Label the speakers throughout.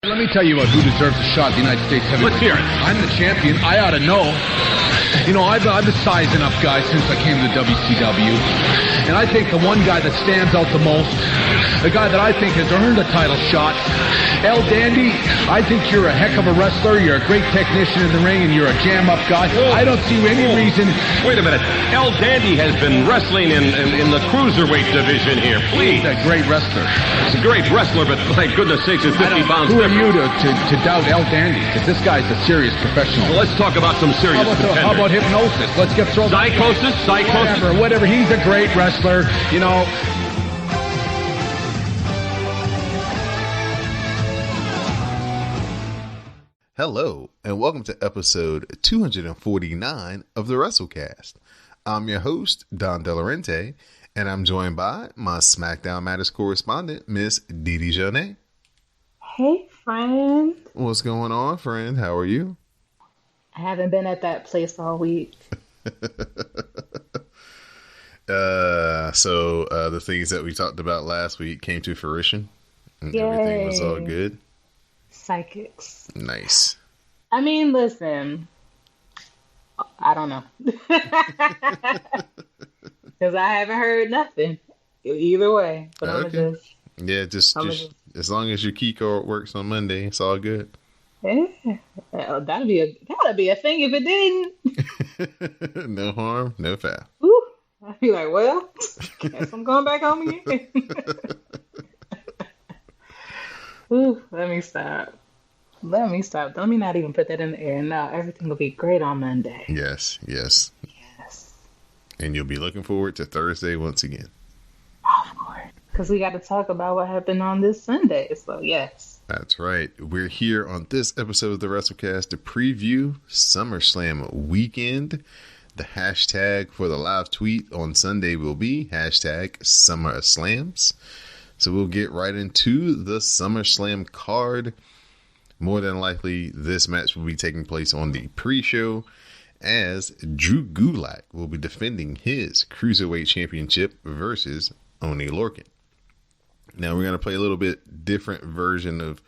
Speaker 1: Let me tell you about who deserves a shot at the United States heavyweight.
Speaker 2: Let's hear it.
Speaker 1: I'm the champion. I ought to know. You know, I've been sizing up guys since I came to WCW. And I think the one guy that stands out the most, the guy that I think has earned a title shot, El Dandy, I think you're a heck of a wrestler. You're a great technician in the ring, and you're a jam-up guy. I don't see any reason.
Speaker 2: Wait a minute. El Dandy has been wrestling in the cruiserweight division here. Please.
Speaker 1: He's a great wrestler.
Speaker 2: He's a great wrestler, but my goodness sakes, it's 50 pounds
Speaker 1: Who are
Speaker 2: different.
Speaker 1: you to doubt El Dandy? Because this guy's a serious professional.
Speaker 2: Well, let's talk about some serious contenders.
Speaker 1: How about hypnosis? Let's get thrown.
Speaker 2: Psychosis?
Speaker 1: Whatever. He's a great wrestler. You know.
Speaker 3: Hello, and welcome to episode 249 of the WrassleCast. I'm your host, Don Delarente, and I'm joined by my SmackDown Matters correspondent, Miss Didi Jonet.
Speaker 4: Hey, friend.
Speaker 3: What's going on, friend? How are you?
Speaker 4: I haven't been at that place all week.
Speaker 3: So the things that we talked about last week came to fruition. And everything was all good.
Speaker 4: Psychics.
Speaker 3: Nice.
Speaker 4: I mean, listen. I don't know. Because I haven't heard nothing. Either way. But
Speaker 3: okay. Just as long as your key card works on Monday, it's all good.
Speaker 4: Yeah. That'd be a thing if it didn't.
Speaker 3: No harm, no foul.
Speaker 4: Ooh, I'd be like, well, guess I'm going back home again. Ooh, let me stop. Let me not even put that in the air. No, everything will be great on Monday.
Speaker 3: Yes. And you'll be looking forward to Thursday once again.
Speaker 4: Of course. Because we got to talk about what happened on this Sunday. So, yes.
Speaker 3: That's right. We're here on this episode of the WrassleCast to preview SummerSlam weekend. The hashtag for the live tweet on Sunday will be hashtag SummerSlams. So we'll get right into the SummerSlam card. More than likely, this match will be taking place on the pre-show as Drew Gulak will be defending his Cruiserweight Championship versus Oney Lorcan. Now, we're going to play a little bit different version of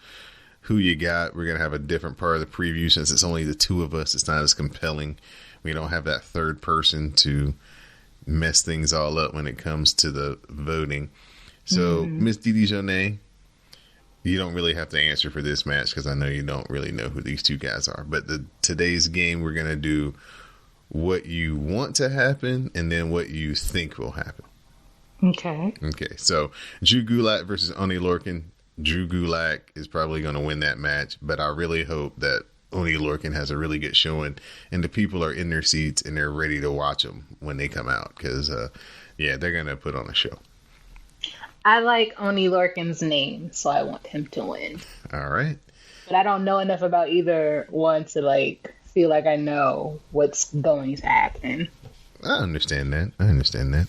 Speaker 3: who you got. We're going to have a different part of the preview since it's only the two of us. It's not as compelling. We don't have that third person to mess things all up when it comes to the voting. So, Miss Didi Jonet, you don't really have to answer for this match because I know you don't really know who these two guys are. But today's game, we're going to do what you want to happen and then what you think will happen.
Speaker 4: Okay.
Speaker 3: So Drew Gulak versus Oney Lorcan. Drew Gulak is probably going to win that match, but I really hope that Oney Lorcan has a really good showing and the people are in their seats and they're ready to watch them when they come out because, they're going to put on a show.
Speaker 4: I like Oney Lorcan's name, so I want him to win.
Speaker 3: All right.
Speaker 4: But I don't know enough about either one to feel like I know what's going to happen.
Speaker 3: I understand that.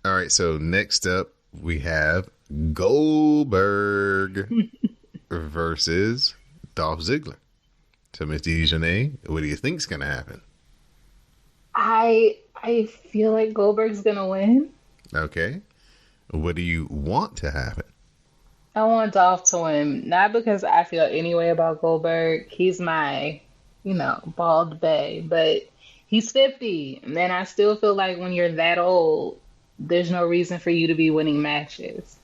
Speaker 3: All right, so next up we have Goldberg versus Dolph Ziggler. So, Miss Didi Jonet, what do you think's going to happen?
Speaker 4: I feel like Goldberg's going to win.
Speaker 3: Okay. What do you want to happen?
Speaker 4: I want Dolph to win, not because I feel any way about Goldberg. He's my, bald bae, but he's 50. And then I still feel like when you're that old, there's no reason for you to be winning matches.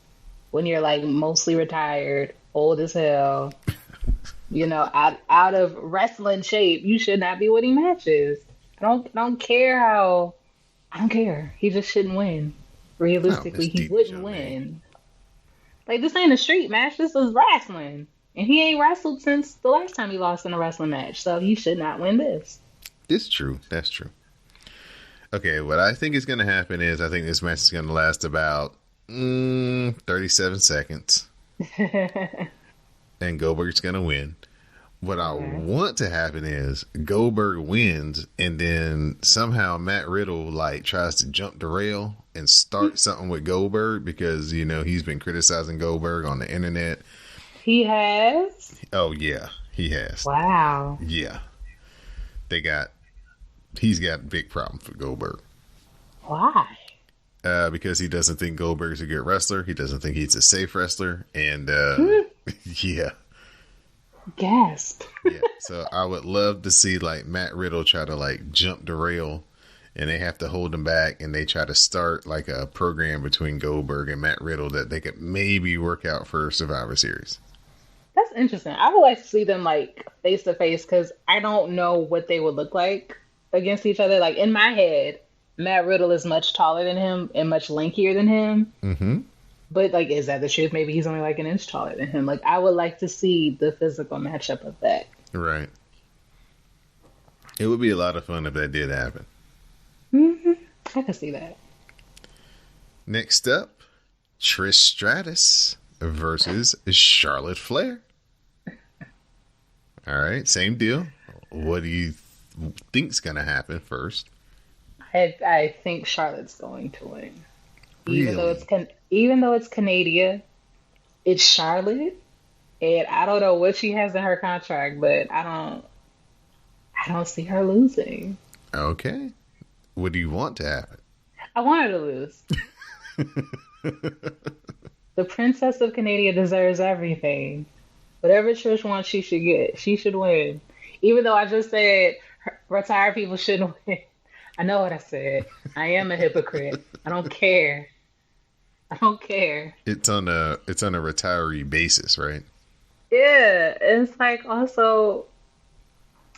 Speaker 4: When you're mostly retired, old as hell, out of wrestling shape, you should not be winning matches. I don't care. He just shouldn't win. Realistically, he wouldn't win. This ain't a street match. This is wrestling. And he ain't wrestled since the last time he lost in a wrestling match. So he should not win this.
Speaker 3: It's true. That's true. Okay, what I think is going to happen is I think this match is going to last about 37 seconds. And Goldberg's going to win. What I want to happen is Goldberg wins and then somehow Matt Riddle tries to jump the rail and start something with Goldberg because, he's been criticizing Goldberg on the internet.
Speaker 4: He has?
Speaker 3: Oh, yeah, he has.
Speaker 4: Wow.
Speaker 3: Yeah. He's got a big problem for Goldberg.
Speaker 4: Why?
Speaker 3: Because he doesn't think Goldberg's a good wrestler. He doesn't think he's a safe wrestler. And, yeah.
Speaker 4: Gasp.
Speaker 3: Yeah, so I would love to see like Matt Riddle try to like jump the rail, and they have to hold him back, and they try to start like a program between Goldberg and Matt Riddle that they could maybe work out for Survivor Series.
Speaker 4: That's interesting. I would like to see them like face to face because I don't know what they would look like against each other. Like in my head, Matt Riddle is much taller than him and much lankier than him.
Speaker 3: Mm-hmm.
Speaker 4: But like, is that the truth? Maybe he's only like an inch taller than him. Like, I would like to see the physical matchup of that.
Speaker 3: Right. It would be a lot of fun if that did happen.
Speaker 4: Mm-hmm. I could see that.
Speaker 3: Next up, Trish Stratus versus Charlotte Flair. All right, same deal. What do you think's gonna happen first?
Speaker 4: I think Charlotte's going to win.
Speaker 3: Really?
Speaker 4: Even though it's Canada, it's Charlotte, and I don't know what she has in her contract, but I don't see her losing.
Speaker 3: Okay. What do you want to happen?
Speaker 4: I want her to lose. The Princess of Canada deserves everything. Whatever Trish wants, she should get. She should win. Even though I just said retired people shouldn't win. I know what I said. I am a hypocrite. I don't care. I don't care.
Speaker 3: It's on a retiree basis, right?
Speaker 4: Yeah. It's like also,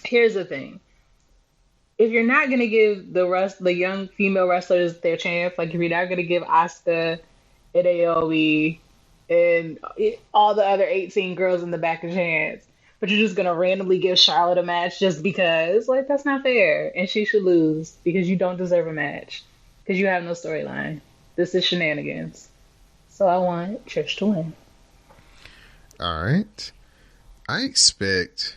Speaker 4: here's the thing. If you're not gonna give the young female wrestlers their chance, like if you're not gonna give Asuka and Naomi and all the other 18 girls in the back a chance, but you're just gonna randomly give Charlotte a match just because, like, that's not fair, and she should lose because you don't deserve a match because you have no storyline. This is shenanigans. So I want Trish to win.
Speaker 3: All right. I expect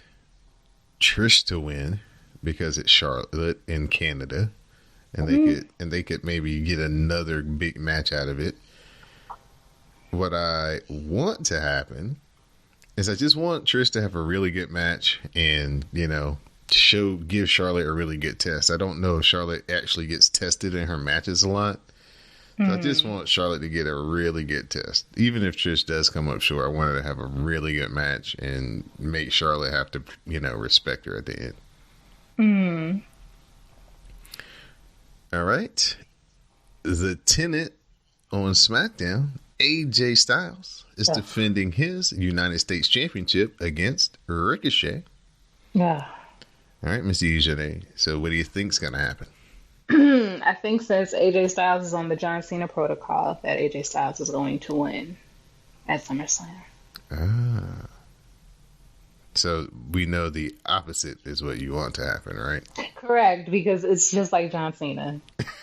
Speaker 3: Trish to win because it's Charlotte in Canada, and they could maybe get another big match out of it. What I want to happen is I just want Trish to have a really good match and, give Charlotte a really good test. I don't know if Charlotte actually gets tested in her matches a lot. So I just want Charlotte to get a really good test. Even if Trish does come up short, I want her to have a really good match and make Charlotte have to, respect her at the end. All right. The Tenant on SmackDown, AJ Styles, is defending his United States Championship against Ricochet.
Speaker 4: Yeah.
Speaker 3: All right, Miss Eugenie. So what do you think's going to happen?
Speaker 4: I think since AJ Styles is on the John Cena protocol, that AJ Styles is going to win at SummerSlam.
Speaker 3: Ah. So we know the opposite is what you want to happen, right?
Speaker 4: Correct, because it's just like John Cena.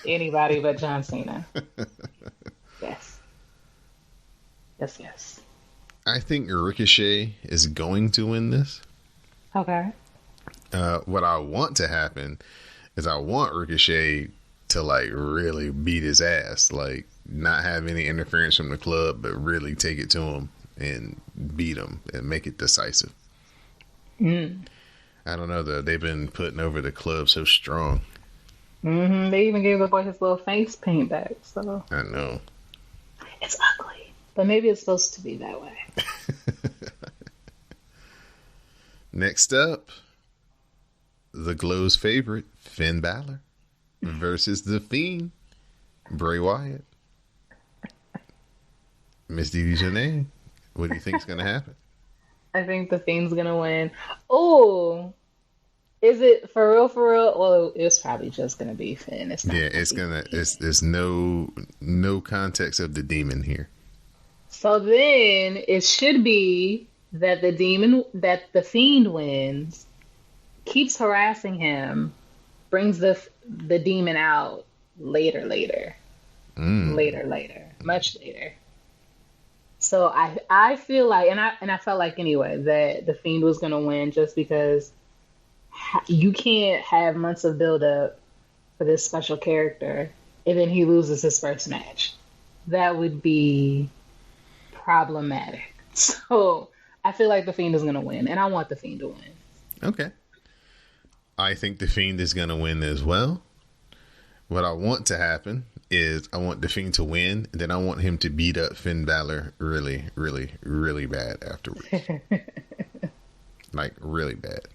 Speaker 4: Anybody but John Cena. Yes. Yes.
Speaker 3: I think Ricochet is going to win this.
Speaker 4: Okay.
Speaker 3: What I want to happen is I want Ricochet to like really beat his ass, like not have any interference from the club, but really take it to him and beat him and make it decisive. I don't know though. They've been putting over the club so strong.
Speaker 4: They even gave the boy his little face paint back. So
Speaker 3: I know.
Speaker 4: It's ugly, but maybe it's supposed to be that way.
Speaker 3: Next up, the Glow's favorite, Finn Balor, versus the Fiend, Bray Wyatt. Miss Janae, what do you think is going to happen?
Speaker 4: I think the Fiend's going to win. Oh, is it for real? Well, it's probably just going to be Finn.
Speaker 3: There's no context of the demon here.
Speaker 4: So then it should be that the Fiend wins, keeps harassing him, brings the demon out later, much later. So I feel like, and I felt like anyway that the Fiend was gonna win just because you can't have months of build up for this special character and then he loses his first match. That would be problematic. So I feel like the Fiend is gonna win, and I want the Fiend to win.
Speaker 3: Okay. I think the Fiend is going to win as well. What I want to happen is I want the Fiend to win, and then I want him to beat up Finn Balor really, really, really bad afterwards. like really bad.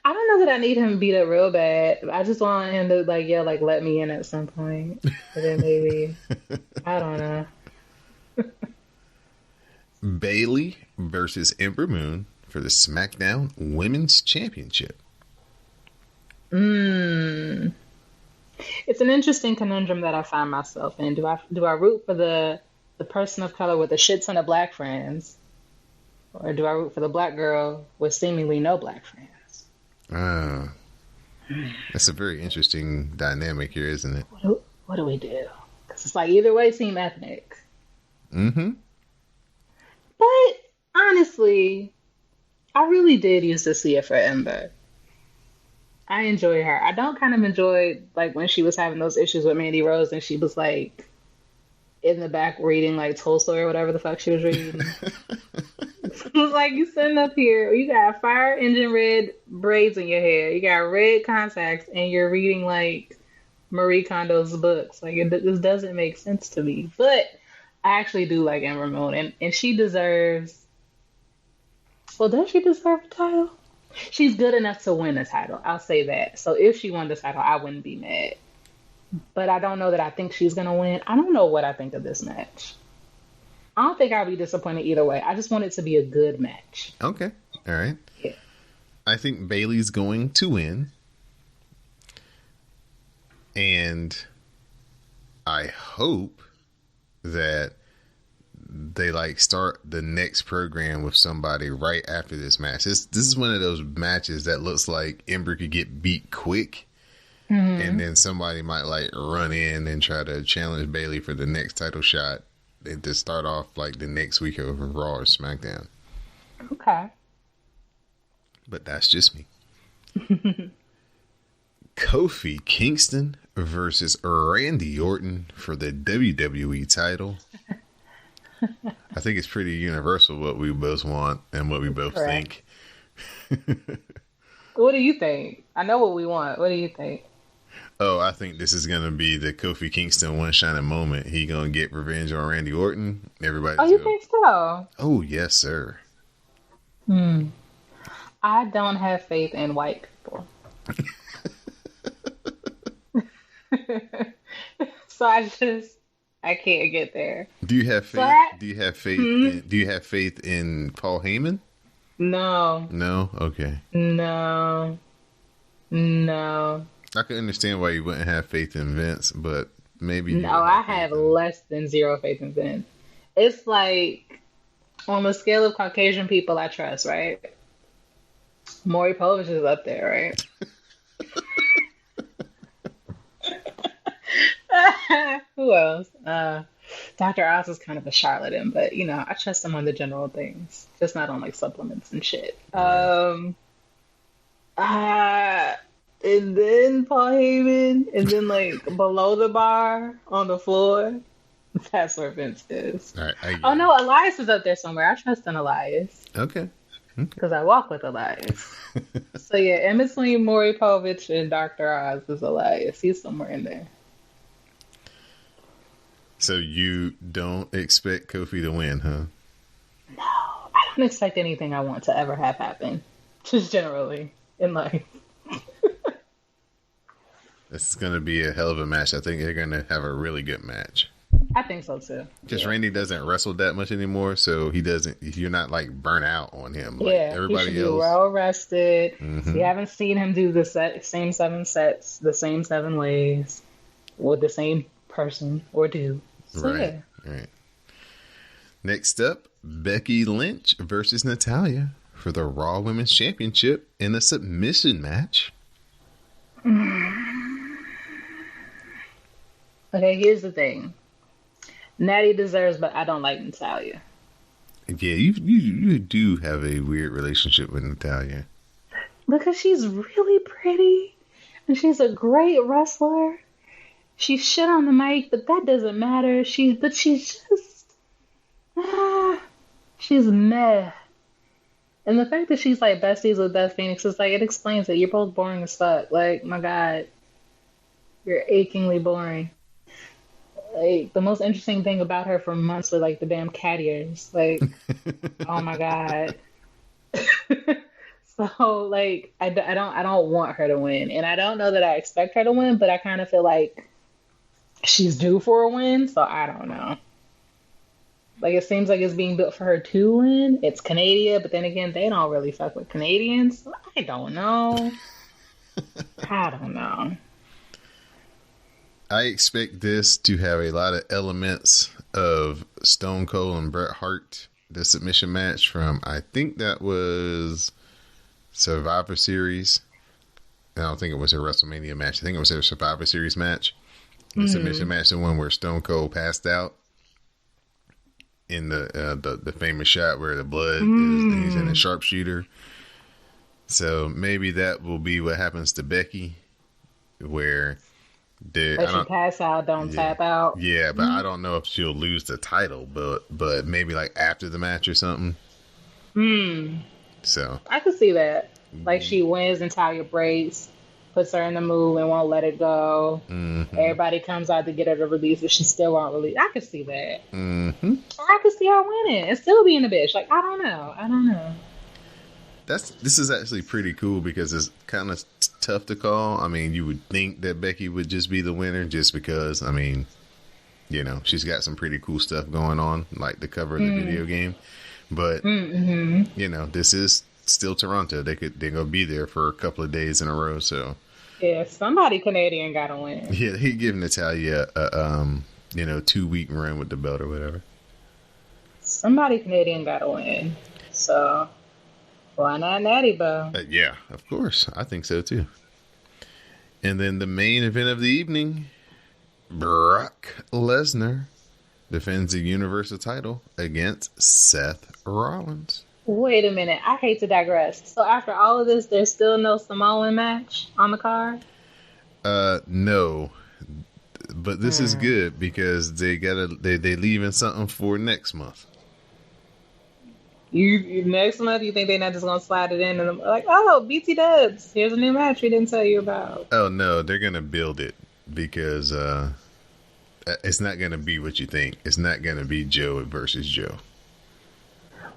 Speaker 4: I don't know that I need him beat up real bad. I just want him to like yell like "let me in" at some point. And then maybe I don't know.
Speaker 3: Bailey versus Ember Moon for the SmackDown Women's Championship.
Speaker 4: It's an interesting conundrum that I find myself in. Do I root for the person of color with a shit ton of black friends, or do I root for the black girl with seemingly no black friends?
Speaker 3: That's a very interesting dynamic here, isn't it?
Speaker 4: What do we do? Because it's like either way, seem ethnic.
Speaker 3: Mm-hmm.
Speaker 4: But honestly, I really did used to see it for Ember. I enjoy her. I don't kind of enjoy like when she was having those issues with Mandy Rose and she was like in the back reading like Tolstoy or whatever the fuck she was reading. It was like, you sitting up here, you got fire engine red braids in your hair, you got red contacts, and you're reading like Marie Kondo's books. Like, this doesn't make sense to me. But I actually do like Ember Moon, and she deserves. Well, does she deserve a title? She's good enough to win a title. I'll say that. So if she won the title, I wouldn't be mad. But I don't know that I think she's gonna win. I don't know what I think of this match. I don't think I'll be disappointed either way. I just want it to be a good match.
Speaker 3: Okay. All right.
Speaker 4: Yeah.
Speaker 3: I think Bailey's going to win. And I hope that they like start the next program with somebody right after this match. This is one of those matches that looks like Ember could get beat quick. And then somebody might like run in and try to challenge Bailey for the next title shot. And to start off like the next week over Raw or SmackDown.
Speaker 4: Okay.
Speaker 3: But that's just me. Kofi Kingston versus Randy Orton for the WWE title. I think it's pretty universal what we both want and what we both think.
Speaker 4: What do you think? I know what we want. What do you think?
Speaker 3: Oh, I think this is going to be the Kofi Kingston one shining moment. He going to get revenge on Randy Orton. Everybody.
Speaker 4: Oh, you think so?
Speaker 3: Oh, yes, sir.
Speaker 4: I don't have faith in white people. So I can't get there.
Speaker 3: Do you have faith? Do you have faith? Do you have faith in Paul Heyman?
Speaker 4: No.
Speaker 3: No? Okay.
Speaker 4: No.
Speaker 3: I can understand why you wouldn't have faith in Vince, but maybe.
Speaker 4: No, I have less than zero faith in Vince. It's like on the scale of Caucasian people I trust, right? Maury Povich is up there, right? Who else? Dr. Oz is kind of a charlatan, but you know, I trust him on the general things, just not on like supplements and shit. And then Paul Heyman, and then like below the bar on the floor. That's where Vince is.
Speaker 3: All right,
Speaker 4: oh no, Elias is up there somewhere. I trust in Elias.
Speaker 3: Okay.
Speaker 4: Because I walk with Elias. So yeah, in between Maury Povich and Dr. Oz is Elias. He's somewhere in there.
Speaker 3: So you don't expect Kofi to win, huh?
Speaker 4: No, I don't expect anything I want to ever have happen. Just generally in life.
Speaker 3: This is going to be a hell of a match. I think they're going to have a really good match.
Speaker 4: I think so too.
Speaker 3: Just Randy doesn't wrestle that much anymore, so you're not like burnt out on him. Like
Speaker 4: everybody he should else. Be well rested. Mm-hmm. You haven't seen him do the same 7 sets, the same 7 ways, with the same person or do. So,
Speaker 3: right. Next up, Becky Lynch versus Natalya for the Raw Women's Championship in a submission match.
Speaker 4: Okay, here's the thing. Natty deserves, but I don't like Natalya.
Speaker 3: Yeah, you do have a weird relationship with Natalya.
Speaker 4: Because she's really pretty, and she's a great wrestler. She's shit on the mic, but that doesn't matter. She's just... she's meh. And the fact that she's like besties with Beth Phoenix is like, it explains it. You're both boring as fuck. Like, my God. You're achingly boring. Like, the most interesting thing about her for months were like the damn cat ears. Like, oh my God. So like I don't want her to win, and I don't know that I expect her to win, but I kind of feel like she's due for a win. So I don't know. Like it seems like it's being built for her to win. It's Canada, but then again, they don't really fuck with Canadians. So I don't know. I don't know.
Speaker 3: I expect this to have a lot of elements of Stone Cold and Bret Hart, the submission match from, I think that was Survivor Series. I don't think it was a WrestleMania match. I think it was a Survivor Series match. The submission match, the one where Stone Cold passed out in the famous shot where the blood is, and he's in a sharpshooter. So maybe that will be what happens to Becky, where
Speaker 4: But she pass out, don't tap out.
Speaker 3: Yeah, but I don't know if she'll lose the title, but maybe like after the match or something. So
Speaker 4: I could see that. Like she wins and Talia breaks, puts her in the move and won't let it go. Everybody comes out to get her to release, but she still won't release. I could see that. Or I could see her winning and still being a bitch. Like I don't know.
Speaker 3: This is actually pretty cool because it's kind of tough to call. I mean, you would think that Becky would just be the winner just because, I mean, you know, she's got some pretty cool stuff going on, like the cover of the video game. But, you know, this is still Toronto. They're going to be there for a couple of days in a row. So,
Speaker 4: yeah, somebody Canadian got to win.
Speaker 3: Yeah, he gave Natalia a 2-week run with the belt or whatever.
Speaker 4: Somebody Canadian got to win. So, why not Natty Bo?
Speaker 3: Yeah, of course. I think so too. And then the main event of the evening, Brock Lesnar defends the Universal title against Seth Rollins.
Speaker 4: Wait a minute. I hate to digress. So after all of this, there's still no Samoan match on the card?
Speaker 3: No. But this is good because they leaving something for next month.
Speaker 4: You next month, you think they're not just gonna slide it in and like, oh, BT Dubs, here's a new match we didn't tell you about.
Speaker 3: Oh no, they're gonna build it because it's not gonna be what you think. It's not gonna be Joe versus Joe.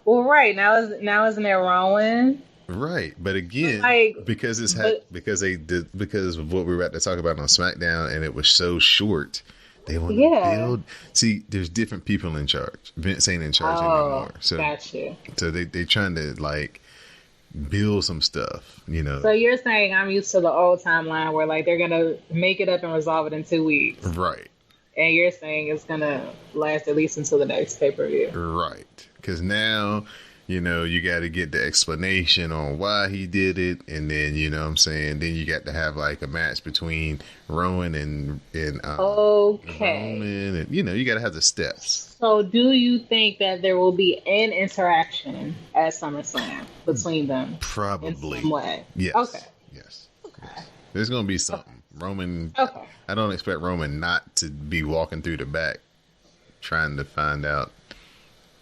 Speaker 4: Well, right now isn't there Rowan?
Speaker 3: Right, but again, because of what we were about to talk about on SmackDown, and it was so short. They want to build. See, there's different people in charge. Vince ain't in charge anymore. So,
Speaker 4: gotcha.
Speaker 3: So they trying to like build some stuff, you know.
Speaker 4: So you're saying I'm used to the old timeline where like they're gonna make it up and resolve it in 2 weeks,
Speaker 3: right?
Speaker 4: And you're saying it's gonna last at least until the next pay-per-view,
Speaker 3: right? Because now, you know, you got to get the explanation on why he did it, and then, you know what I'm saying, then you got to have like a match between Rowan and Roman, and you know, you got to have the steps.
Speaker 4: So do you think that there will be an interaction at SummerSlam between them?
Speaker 3: Probably.
Speaker 4: In some way.
Speaker 3: Yes.
Speaker 4: Okay.
Speaker 3: Yes. There's going to be something. Roman.
Speaker 4: Okay.
Speaker 3: I don't expect Roman not to be walking through the back trying to find out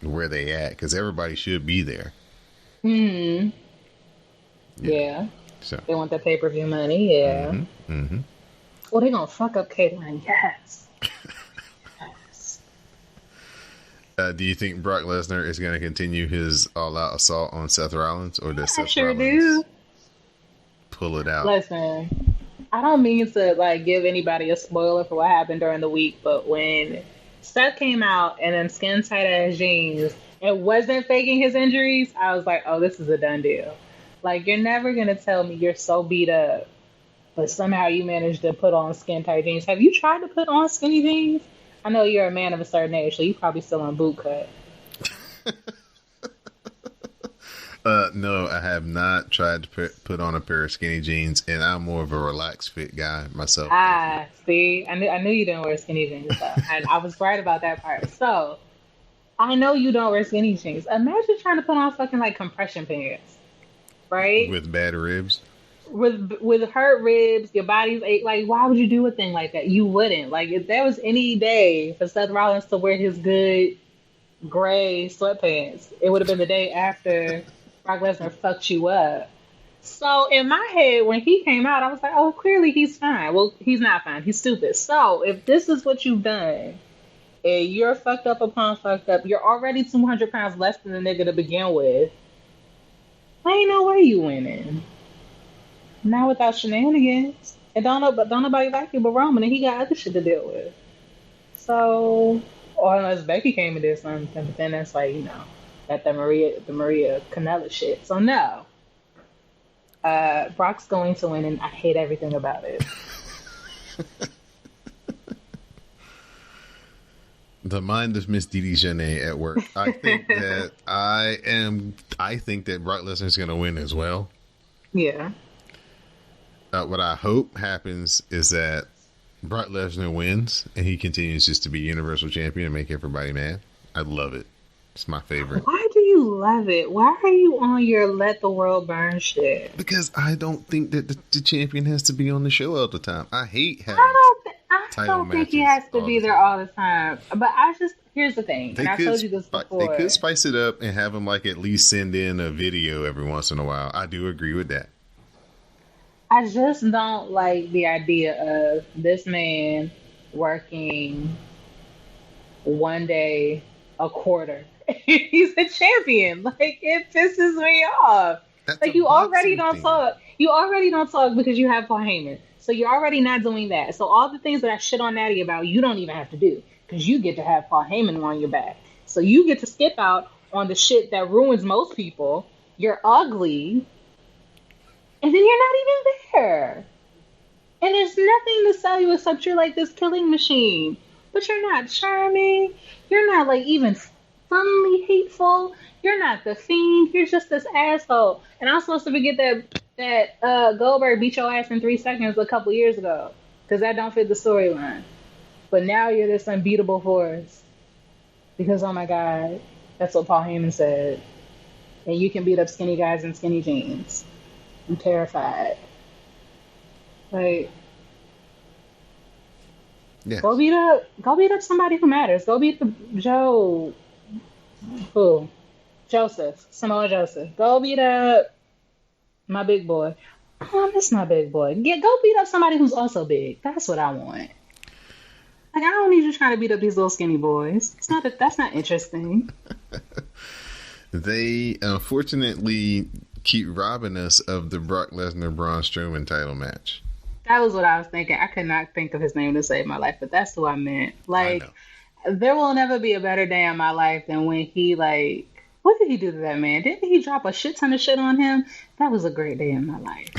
Speaker 3: where they at, because everybody should be there.
Speaker 4: Yeah.
Speaker 3: So
Speaker 4: they want the pay-per-view money. Yeah. Well, they're gonna fuck up Caitlyn. Yes.
Speaker 3: Do you think Brock Lesnar is going to continue his all-out assault on Seth Rollins, or does Seth
Speaker 4: sure
Speaker 3: Rollins
Speaker 4: do.
Speaker 3: pull it out?
Speaker 4: Listen, I don't mean to like give anybody a spoiler for what happened during the week, but when Seth came out and then skin tight ass jeans and wasn't faking his injuries, I was like, oh, this is a done deal. Like, you're never going to tell me you're so beat up, but somehow you managed to put on skin tight jeans. Have you tried to put on skinny jeans? I know you're a man of a certain age, so you probably still on boot cut.
Speaker 3: No, I have not tried to put on a pair of skinny jeans, and I'm more of a relaxed fit guy myself.
Speaker 4: See, I knew you didn't wear skinny jeans, and I was right about that part. So, I know you don't wear skinny jeans. Imagine trying to put on fucking like compression pants, right?
Speaker 3: With bad ribs.
Speaker 4: With hurt ribs, your body's ache. Like, why would you do a thing like that? You wouldn't. Like, if there was any day for Seth Rollins to wear his good gray sweatpants, it would have been the day after Brock Lesnar fucked you up. So in my head, when he came out, I was like, oh, clearly he's fine. Well, he's not fine. He's stupid. So if this is what you've done, and you're fucked up upon fucked up, you're already 200 pounds less than the nigga to begin with. ain't no way you winning. Not without shenanigans. And don't nobody like you but Roman, and he got other shit to deal with. So, or unless Becky came and did something, but then that's like, that the Maria Canella shit. So no, Brock's going to win, and I hate everything about it.
Speaker 3: The mind of Miss Didi Janae at work. I think that I think that Brock Lesnar is going to win as well.
Speaker 4: Yeah.
Speaker 3: What I hope happens is that Brock Lesnar wins and he continues just to be Universal Champion and make everybody mad. I love it. It's my favorite.
Speaker 4: Why do you love it? Why are you on your let the world burn shit?
Speaker 3: Because I don't think that the champion has to be on the show all the time. I hate having
Speaker 4: I don't think he has to be there all the time. But here's the thing, and I told you this before.
Speaker 3: They could spice it up and have him like at least send in a video every once in a while. I do agree with that.
Speaker 4: I just don't like the idea of this man working one day a quarter. He's a champion. Like, it pisses me off. Like, you already don't talk. You already don't talk because you have Paul Heyman. So you're already not doing that. So all the things that I shit on Natty about, you don't even have to do because you get to have Paul Heyman on your back. So you get to skip out on the shit that ruins most people. You're ugly. And then you're not even there. And there's nothing to sell you except you're like this killing machine. But you're not charming. You're not like even funny hateful. You're not the Fiend. You're just this asshole. And I'm supposed to forget that Goldberg beat your ass in 3 seconds a couple years ago. Because that don't fit the storyline. But now you're this unbeatable force. Because, oh my God, that's what Paul Heyman said. And you can beat up skinny guys in skinny jeans. I'm terrified. Like,
Speaker 3: yes.
Speaker 4: Go beat up somebody who matters. Go beat Joseph, Samoa Joseph. Go beat up my big boy. Oh, I miss my big boy. Go beat up somebody who's also big. That's what I want. Like, I don't need you trying to beat up these little skinny boys. That's not interesting.
Speaker 3: They unfortunately keep robbing us of the Brock Lesnar Braun Strowman title match.
Speaker 4: That was what I was thinking. I could not think of his name to save my life, but that's who I meant. Like, there will never be a better day in my life than when he, like, what did he do to that man? Didn't he drop a shit ton of shit on him? That was a great day in my life.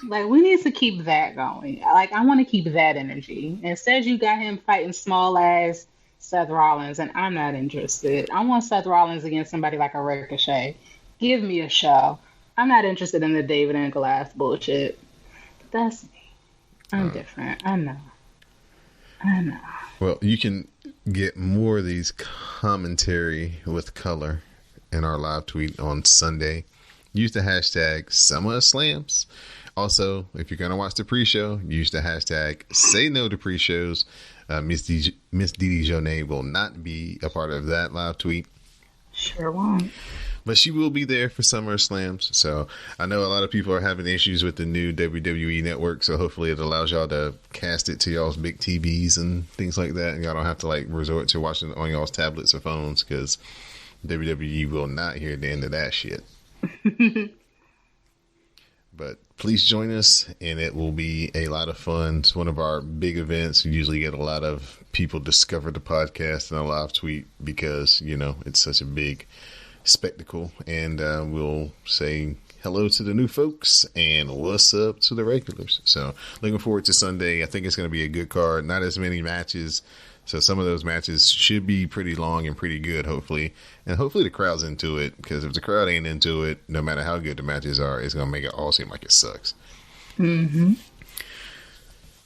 Speaker 4: Like, we need to keep that going. Like, I want to keep that energy. Instead, you got him fighting small ass Seth Rollins, and I'm not interested. I want Seth Rollins against somebody like a Ricochet. Give me a show. I'm not interested in the David and Goliath bullshit. That's me. I'm different. I know.
Speaker 3: Well, you can get more of these commentary with color in our live tweet on Sunday. Use the hashtag SummerSlams. Also, if you're going to watch the pre-show, use the hashtag Say No to Pre-Shows. Miss Didi Janae will not be a part of that live tweet.
Speaker 4: Sure won't.
Speaker 3: But she will be there for SummerSlams. So I know a lot of people are having issues with the new WWE network. So hopefully it allows y'all to cast it to y'all's big TVs and things like that. And y'all don't have to like resort to watching it on y'all's tablets or phones because WWE will not hear the end of that shit. But please join us, and it will be a lot of fun. It's one of our big events. We usually get a lot of people discover the podcast in a live tweet because, you know, it's such a big spectacle. And we'll say hello to the new folks and what's up to the regulars. So looking forward to Sunday. I think it's going to be a good card. Not as many matches. So some of those matches should be pretty long and pretty good, hopefully. And hopefully the crowd's into it, because if the crowd ain't into it, no matter how good the matches are, it's going to make it all seem like it sucks.
Speaker 4: Mm-hmm.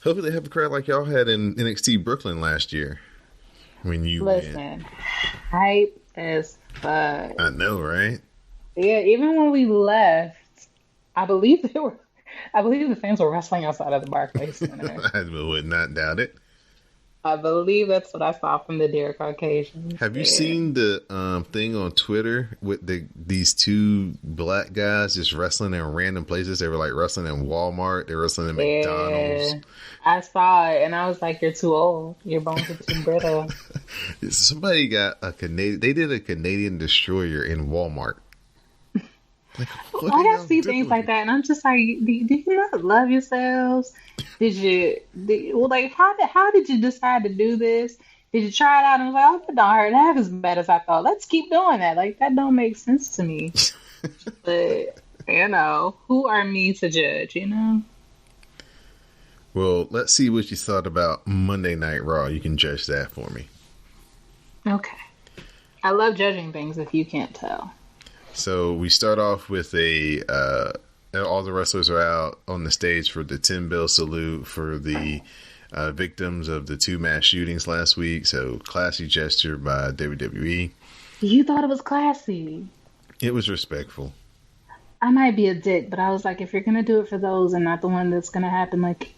Speaker 3: Hopefully they have a crowd like y'all had in NXT Brooklyn last year when you
Speaker 4: went. Hype as fuck.
Speaker 3: I know, right?
Speaker 4: Yeah, even when we left, I believe the fans were wrestling outside of the Barclays Center.
Speaker 3: I would not doubt it.
Speaker 4: I believe that's what I saw from the Dear Caucasians.
Speaker 3: Have you seen the thing on Twitter with these two black guys just wrestling in random places? They were like wrestling in Walmart. They were wrestling in McDonald's.
Speaker 4: I saw it and I was like, "You're too old. Your bones are too brittle."
Speaker 3: Somebody got a Canadian. They did a Canadian destroyer in Walmart. Like,
Speaker 4: Like I see things like that, and I'm just like, do you not love yourselves? Like how did you decide to do this? Did you try it out and was like, oh, that don't hurt half as bad as I thought. Let's keep doing that. Like that don't make sense to me. But who are me to judge?
Speaker 3: Well, let's see what you thought about Monday Night Raw. You can judge that for me.
Speaker 4: Okay. I love judging things if you can't tell.
Speaker 3: So we start off with all the wrestlers are out on the stage for the 10-bell salute for the victims of the 2 mass shootings last week. So classy gesture by WWE.
Speaker 4: You thought it was classy.
Speaker 3: It was respectful.
Speaker 4: I might be a dick, but I was like, if you're going to do it for those and not the one that's going to happen like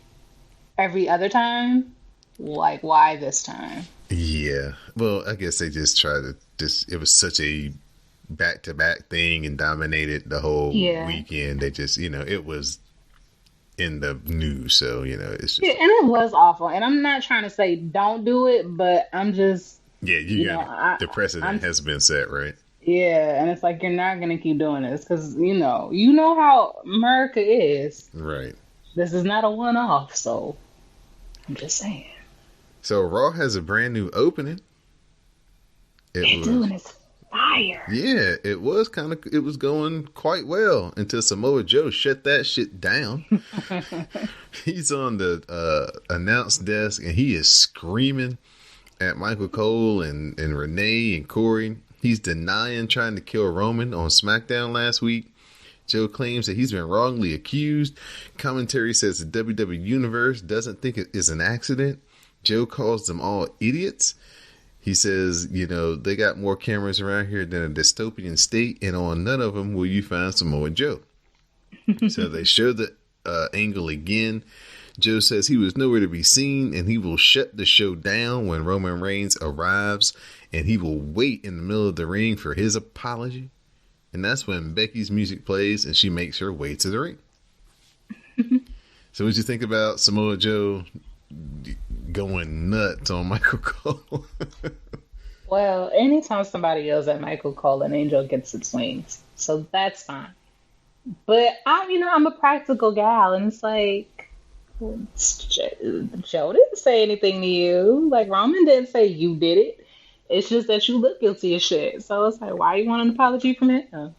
Speaker 4: every other time, like why this time?
Speaker 3: Yeah. Well, I guess they just tried to it was such a back-to-back thing and dominated the whole weekend. They just, it was in the news, so it's just,
Speaker 4: and it was awful. And I'm not trying to say don't do it, but I'm just
Speaker 3: the precedent has been set, right?
Speaker 4: Yeah, and it's like you're not gonna keep doing this because you know how America is,
Speaker 3: right?
Speaker 4: This is not a one-off, so I'm just saying.
Speaker 3: So Raw has a brand new opening.
Speaker 4: They do, and it's fire.
Speaker 3: Yeah, it was going quite well until Samoa Joe shut that shit down. He's on the announce desk and he is screaming at Michael Cole and Renee and Corey. He's denying trying to kill Roman on SmackDown last week. Joe claims that he's been wrongly accused. Commentary says the WWE Universe doesn't think it is an accident. Joe calls them all idiots. He says, they got more cameras around here than a dystopian state, and on none of them will you find Samoa Joe. So they show the angle again. Joe says he was nowhere to be seen, and he will shut the show down when Roman Reigns arrives, and he will wait in the middle of the ring for his apology. And that's when Becky's music plays, and she makes her way to the ring. So what you think about Samoa Joe going nuts on Michael Cole?
Speaker 4: Well, anytime somebody yells at Michael Cole, an angel gets its wings, so that's fine. But I'm a practical gal, and it's like Joe didn't say anything to you. Like Roman didn't say you did it. It's just that you look guilty as shit. So it's like, why you want an apology from him?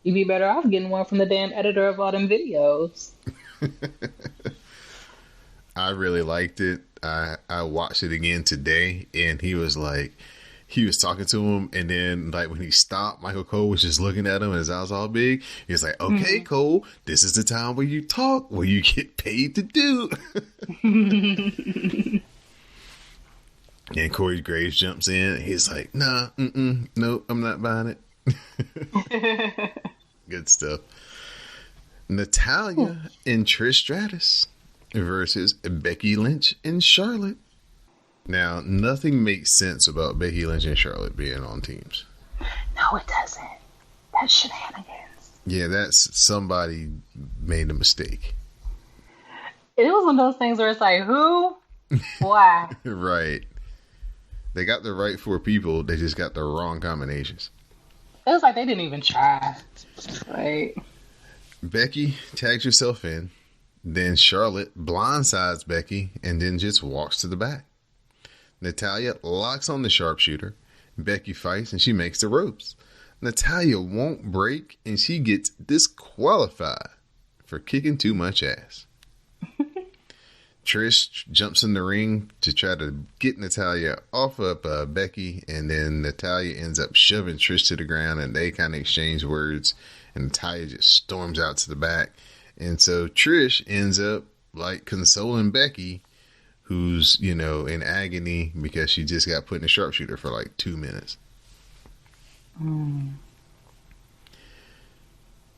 Speaker 4: You'd be better off getting one from the damn editor of all them videos.
Speaker 3: I really liked it. I watched it again today, and he was talking to him, and then like when he stopped, Michael Cole was just looking at him, and his eyes all big. He was like, "Okay, Cole, this is the time where you talk, where you get paid to do." And Corey Graves jumps in. And he's like, "Nah, nope, I'm not buying it." Good stuff. Natalya and Trish Stratus versus Becky Lynch and Charlotte. Now, nothing makes sense about Becky Lynch and Charlotte being on teams.
Speaker 4: No, it doesn't. That's shenanigans.
Speaker 3: Yeah, that's somebody made a mistake.
Speaker 4: It was one of those things where it's like, who? Why?
Speaker 3: Right. They got the right 4 people. They just got the wrong combinations.
Speaker 4: It was like they didn't even try. Right.
Speaker 3: Becky tags herself in. Then Charlotte blindsides Becky and then just walks to the back. Natalya locks on the sharpshooter. Becky fights and she makes the ropes. Natalya won't break and she gets disqualified for kicking too much ass. Trish jumps in the ring to try to get Natalya off of Becky, and then Natalya ends up shoving Trish to the ground, and they kind of exchange words, and Natalya just storms out to the back. And so Trish ends up like consoling Becky, who's, in agony because she just got put in a sharpshooter for like 2 minutes.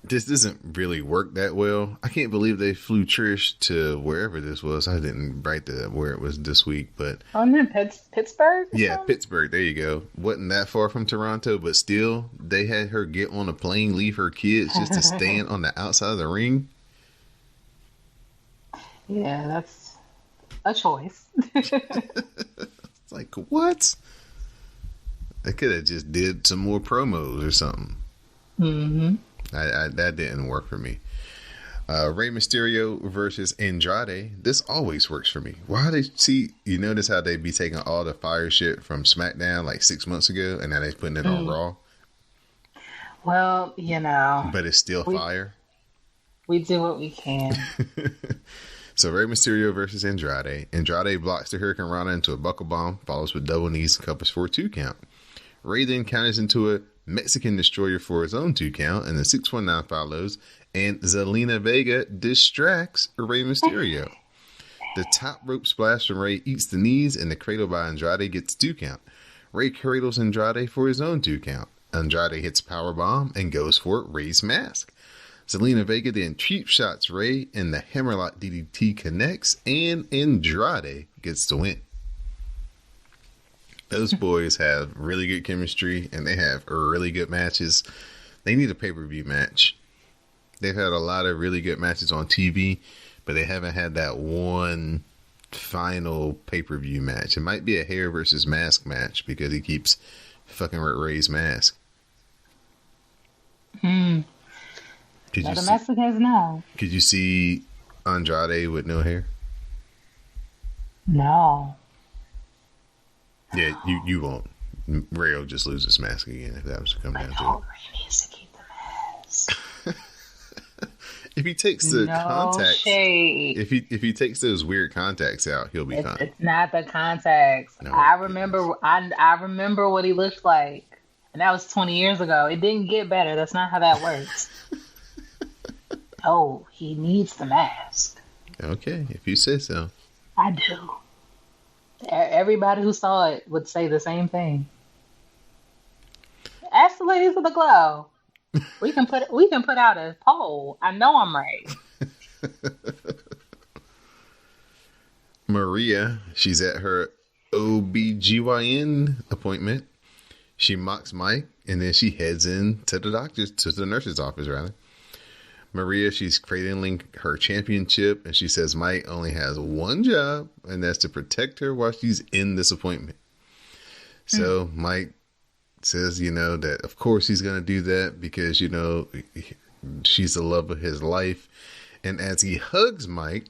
Speaker 3: This doesn't really work that well. I can't believe they flew Trish to wherever this was. I didn't write where it was this week, but
Speaker 4: Pittsburgh?
Speaker 3: Yeah, Pittsburgh. There you go. Wasn't that far from Toronto, but still, they had her get on a plane, leave her kids just to stand on the outside of the ring.
Speaker 4: Yeah, that's a choice.
Speaker 3: It's like, what? They could have just did some more promos or something.
Speaker 4: Mm-hmm.
Speaker 3: That didn't work for me. Rey Mysterio versus Andrade. This always works for me. Why they you notice how they be taking all the fire shit from SmackDown like 6 months ago, and now they putting it on Raw.
Speaker 4: Well, you know,
Speaker 3: but it's still fire.
Speaker 4: We do what we can.
Speaker 3: So Rey Mysterio versus Andrade. Andrade blocks the Hurricane Rana into a buckle bomb, follows with double knees, and covers for a 2 count. Rey then counters into a Mexican Destroyer for his own 2 count, and the 619 follows, and Zelina Vega distracts Rey Mysterio. The top rope splash from Rey eats the knees, and the cradle by Andrade gets 2 count. Rey cradles Andrade for his own 2 count. Andrade hits powerbomb and goes for Rey's mask. Zelina Vega then cheap shots Rey, and the Hammerlock DDT connects, and Andrade gets the win. Those boys have really good chemistry, and they have really good matches. They need a pay-per-view match. They've had a lot of really good matches on TV, but they haven't had that one final pay-per-view match. It might be a hair versus mask match because he keeps fucking with Rey's mask.
Speaker 4: The Mexicans know.
Speaker 3: Could you see Andrade with no hair?
Speaker 4: No.
Speaker 3: Yeah, you won't. Rey will just lose his mask again if that was to come down to it.
Speaker 4: Rey needs to keep the mask.
Speaker 3: If he takes the contacts,
Speaker 4: shade.
Speaker 3: if he takes those weird contacts out, he'll be fine.
Speaker 4: It's not the contacts. No, I remember what he looked like, and that was 20 years ago. It didn't get better. That's not how that works. Oh, he needs the mask.
Speaker 3: Okay, if you say so.
Speaker 4: I do. Everybody who saw it would say the same thing. Ask the ladies of the glow. We can put out a poll. I know I'm right.
Speaker 3: Maria, she's at her OBGYN appointment. She mocks Mike, and then she heads in to the nurse's office, rather. Maria, she's cradling her championship, and she says Mike only has one job, and that's to protect her while she's in this appointment. So Mike says, that of course he's going to do that because, she's the love of his life. And as he hugs Mike,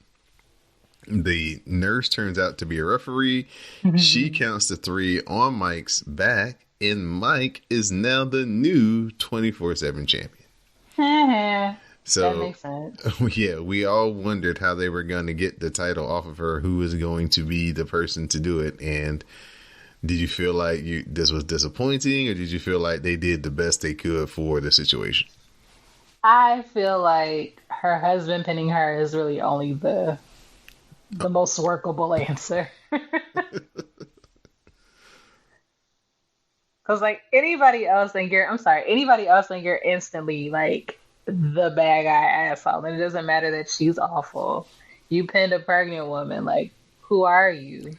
Speaker 3: the nurse turns out to be a referee. She counts to 3 on Mike's back, and Mike is now the new 24/7 champion. So
Speaker 4: that makes sense.
Speaker 3: Yeah, we all wondered how they were going to get the title off of her, who was going to be the person to do it. And did you feel like this was disappointing, or did you feel like they did the best they could for the situation?
Speaker 4: I feel like her husband pinning her is really only the most workable answer. Because anybody else think you're instantly like the bad guy asshole, and it doesn't matter that she's awful. You pinned a pregnant woman, who are you?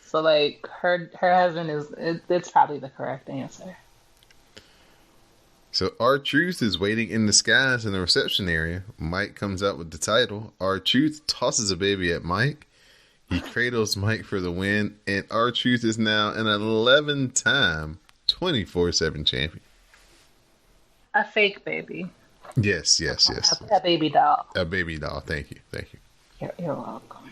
Speaker 4: So her husband it's probably the correct answer.
Speaker 3: So R-Truth is waiting in the skies in the reception area. Mike comes out with the title. R-Truth tosses a baby at Mike. He cradles Mike for the win, and R-Truth is now an 11-time 24/7 champion.
Speaker 4: A fake baby.
Speaker 3: Yes.
Speaker 4: A baby doll.
Speaker 3: A baby doll. Thank you.
Speaker 4: You're welcome.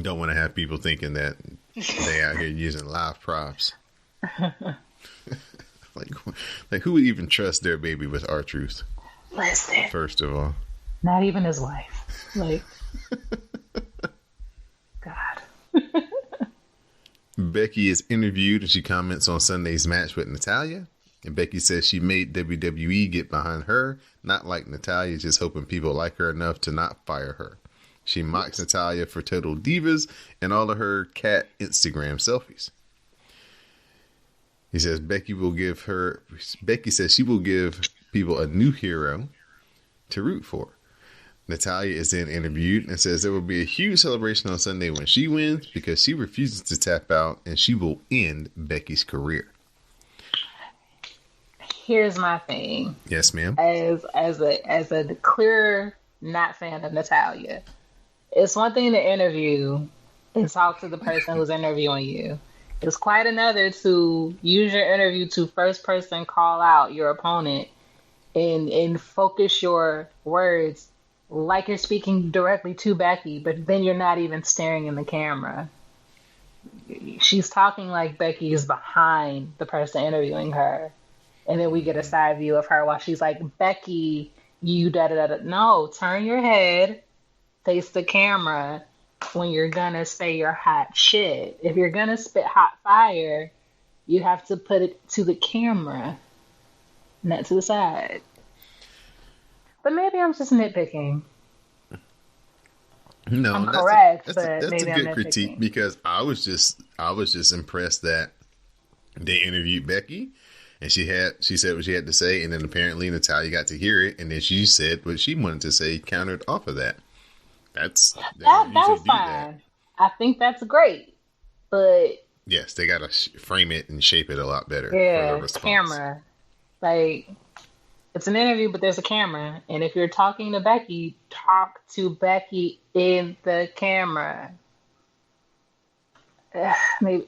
Speaker 3: Don't want to have people thinking that they out here using live props. Like who would even trust their baby with R-Truth?
Speaker 4: Listen.
Speaker 3: First of all.
Speaker 4: Not even his wife. God.
Speaker 3: Becky is interviewed, and she comments on Sunday's match with Natalya. And Becky says she made WWE get behind her, not like Natalya, just hoping people like her enough to not fire her. She mocks Natalya for total divas and all of her cat Instagram selfies. He says Becky says she will give people a new hero to root for. Natalya is then interviewed and says there will be a huge celebration on Sunday when she wins because she refuses to tap out, and she will end Becky's career.
Speaker 4: Here's my thing.
Speaker 3: Yes, ma'am.
Speaker 4: As a clear not fan of Natalya, it's one thing to interview and talk to the person who's interviewing you. It's quite another to use your interview to first person call out your opponent and focus your words like you're speaking directly to Becky, but then you're not even staring in the camera. She's talking like Becky is behind the person interviewing her. And then we get a side view of her while she's like, Becky, you da-da-da-da. No, turn your head, face the camera when you're gonna say your hot shit. If you're gonna spit hot fire, you have to put it to the camera, not to the side. But maybe I'm just nitpicking.
Speaker 3: No,
Speaker 4: I'm correct,
Speaker 3: that's
Speaker 4: but maybe
Speaker 3: a good
Speaker 4: I'm
Speaker 3: critique
Speaker 4: nitpicking.
Speaker 3: because I was just impressed that they interviewed Becky and she said what she had to say, and then apparently Natalya got to hear it, and then she said what she wanted to say, countered off of that. That
Speaker 4: was fine. I think that's great, but
Speaker 3: yes, they got to frame it and shape it a lot better.
Speaker 4: Yeah,
Speaker 3: for the response.
Speaker 4: Camera, like it's an interview, but there's a camera, and if you're talking to Becky, talk to Becky in the camera. Maybe.